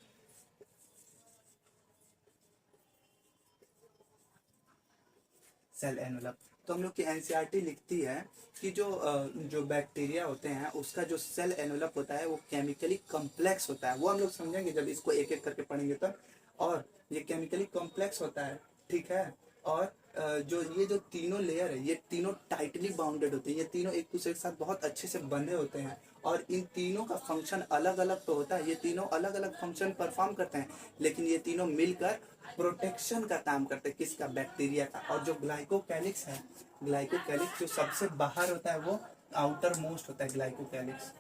Cell envelope. तो हम लोग की एनसीईआरटी लिखती है कि जो बैक्टीरिया होते हैं उसका जो सेल एनवेलप होता है वो केमिकली कॉम्प्लेक्स होता है। वो हम लोग समझेंगे जब इसको एक एक करके पढ़ेंगे तब। और ये केमिकली कॉम्प्लेक्स होता है, ठीक है। और जो तीनों लेयर है ये तीनों टाइटली बाउंडेड होते हैं, ये तीनों एक दूसरे के साथ बहुत अच्छे से बंधे होते हैं। और इन तीनों का फंक्शन अलग अलग तो होता है, ये तीनों अलग अलग फंक्शन परफॉर्म करते हैं, लेकिन ये तीनों मिलकर प्रोटेक्शन का काम करते हैं, किसका, बैक्टीरिया का। और जो ग्लाइकोकैलिक्स है, ग्लाइकोकैलिक्स जो सबसे बाहर होता है वो आउटर मोस्ट होता है। ग्लाइकोकैलिक्स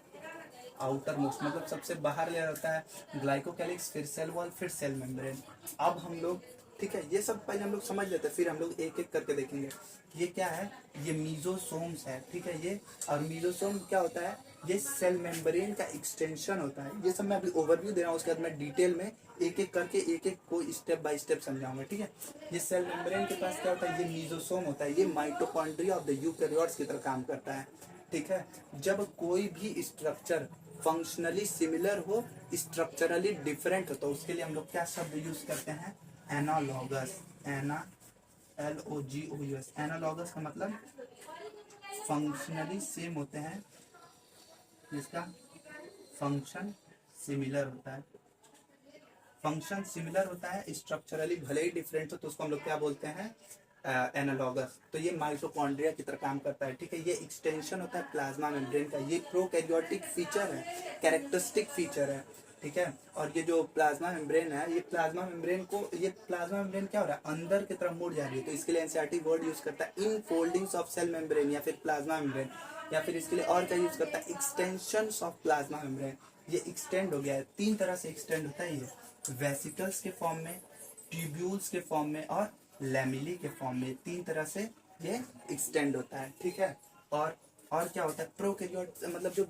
आउटर मोस्ट मतलब सबसे बाहर लेयर होता है ग्लाइकोकैलिक्स, फिर सेल वॉल, फिर सेल मेम्ब्रेन। अब हम लोग, ठीक है, ये सब पहले हम लोग समझ लेते हैं, फिर हम लोग एक एक करके देखेंगे। ये क्या है, ये मीजोसोम्स है, ठीक है। ये और मीजोसोम क्या होता है, ये सेल मेम्ब्रेन का एक्सटेंशन होता है। ये सब मैं अभी ओवरव्यू दे रहा हूँ, उसके बाद मैं डिटेल में एक एक करके एक एक को स्टेप बाय स्टेप समझाऊंगा, ठीक है। ये सेल मेम्ब्रेन के पास क्या होता है, ये मीजोसोम होता है, ये माइटोकॉन्ड्रिया ऑफ द यूकैरियोट्स की तरह काम करता है, ठीक है। जब कोई भी स्ट्रक्चर फंक्शनली सिमिलर हो, स्ट्रक्चरली डिफरेंट हो, तो उसके लिए हम लोग क्या शब्द यूज करते हैं, एनालॉगस। LOGOUS। एनालॉगस का मतलब फंक्शनली सेम होते हैं, जिसका फंक्शन सिमिलर होता है। फंक्शन सिमिलर होता है, स्ट्रक्चरली भले ही डिफरेंट हो, तो उसको हम लोग क्या बोलते हैं, एनालॉगस। तो ये माइटोकॉन्ड्रिया की तरह काम करता है, ठीक है। ये एक्सटेंशन होता है प्लाज्मा मेम्ब्रेन का, ये प्रोकैरियोटिक फीचर है, कैरेक्टरिस्टिक फीचर है, ठीक है। और ये जो प्लाज्मा मेम्ब्रेन है, ये प्लाज्मा मेम्ब्रेन क्या हो रहा है, अंदर की तरफ मुड़ जा रही है, तो इसके लिए एनसीईआरटी वर्ड यूज करता है इन फोल्डिंग्स ऑफ सेल मेम्ब्रेन, या फिर प्लाज्मा मेम्ब्रेन, या फिर इसके लिए और क्या यूज करता है, एक्सटेंशन ऑफ प्लाज्मा मेम्ब्रेन। ये एक्सटेंड हो गया है, तीन तरह से एक्सटेंड होता है, ये वेसिकल्स के फॉर्म में, ट्यूब्यूल्स के फॉर्म में, और लैमिली के फॉर्म में, तीन तरह से ये एक्सटेंड होता है, ठीक है। और क्या होता है, प्रोकैरियोट मतलब जो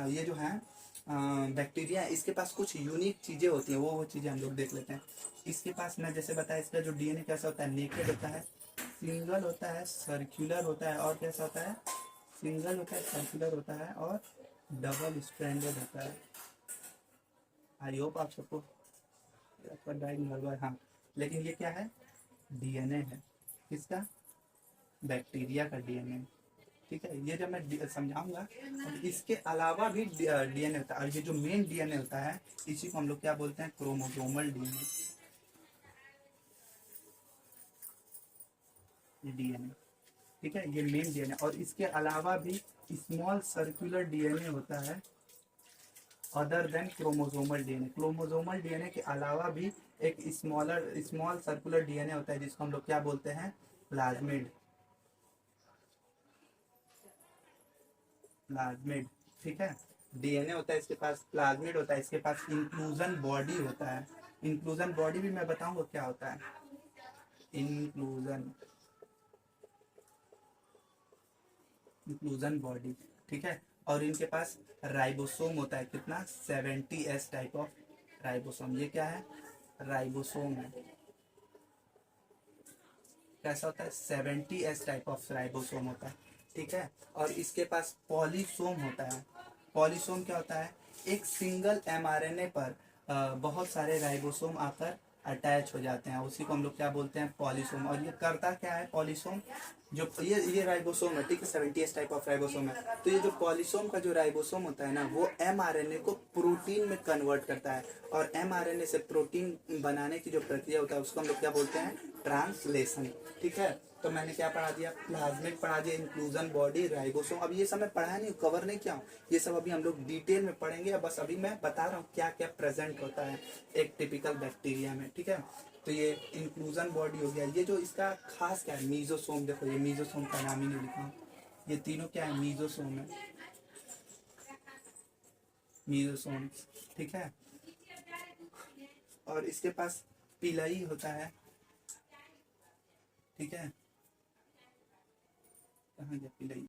ये जो है बैक्टीरिया है, इसके पास कुछ यूनिक चीजें होती हैं, वो चीजें हम लोग देख लेते हैं। इसके पास मैं जैसे बताया, इसका जो डीएनए कैसा होता है, नेकेड होता है, सिंगल होता है, सर्कुलर होता है, और कैसा होता है, सिंगल होता है, सर्कुलर होता है, और डबल स्ट्रैंडेड होता है। आई होप आप सबको आपका ड्राइंग हुआ, हाँ। लेकिन ये क्या है, डीएनए है, किसका, बैक्टीरिया का डीएनए, ठीक है। ये जब मैं समझाऊंगा, और इसके अलावा भी डीएनए होता है, और ये जो मेन डीएनए होता है इसी को हम लोग क्या बोलते हैं, क्रोमोसोमल डीएनए, ठीक है। ये मेन डीएनए, और इसके अलावा भी स्मॉल सर्कुलर डीएनए होता है, other than chromosomal DNA. Chromosomal DNA के अलावा भी एक स्मॉल सर्कुलर डीएनए होता है, जिसको हम लोग क्या बोलते हैं, प्लाज्मिड। प्लाज्मिड, ठीक है। डीएनए होता है इसके पास, प्लाज्मिड होता है इसके पास, इंक्लूजन बॉडी होता है। इंक्लूजन बॉडी भी मैं बताऊंगा क्या होता है, इंक्लूजन इंक्लूजन बॉडी, ठीक है। और इनके पास राइबोसोम होता है, कितना, 70S टाइप ऑफ राइबोसोम। ये क्या है, राइबोसोम है, कैसा होता है, 70S टाइप ऑफ राइबोसोम होता है, ठीक है। और इसके पास पॉलीसोम होता है। पॉलीसोम क्या होता है, एक सिंगल एमआरएनए पर बहुत सारे राइबोसोम आकर अटैच हो जाते हैं, उसी को हम लोग क्या बोलते हैं, पॉलीसोम। और ये करता क्या है, पॉलीसोम जो ये राइबोसोम है, ठीक है, 70S टाइप ऑफ राइबोसोम है। तो ये जो पॉलीसोम का जो राइबोसोम होता है ना, वो एमआरएनए को प्रोटीन में कन्वर्ट करता है, और एमआरएनए से प्रोटीन बनाने की जो प्रक्रिया होता है उसको हम लोग क्या बोलते हैं, ट्रांसलेशन, ठीक है। तो मैंने क्या पढ़ा दिया, प्लाज्मिड पढ़ा दिया, इंक्लूजन बॉडी, राइबोसोम। अब ये सब मैं पढ़ा नहीं, कवर नहीं किया हूँ, ये सब अभी हम लोग डिटेल में पढ़ेंगे। बस अभी मैं बता रहा हूँ क्या क्या प्रेजेंट होता है एक टिपिकल बैक्टीरिया में, ठीक है। तो ये इंक्लूजन बॉडी हो गया। ये जो इसका खास क्या है, मीजोसोम। देखो ये मीजोसोम का नाम ही नहीं लिखा हूँ, ये तीनों क्या है, मीजोसोम है, मीजोसोम, ठीक है। और इसके पास पिलाई होता है, ठीक है। कहाँ गया पिलाई,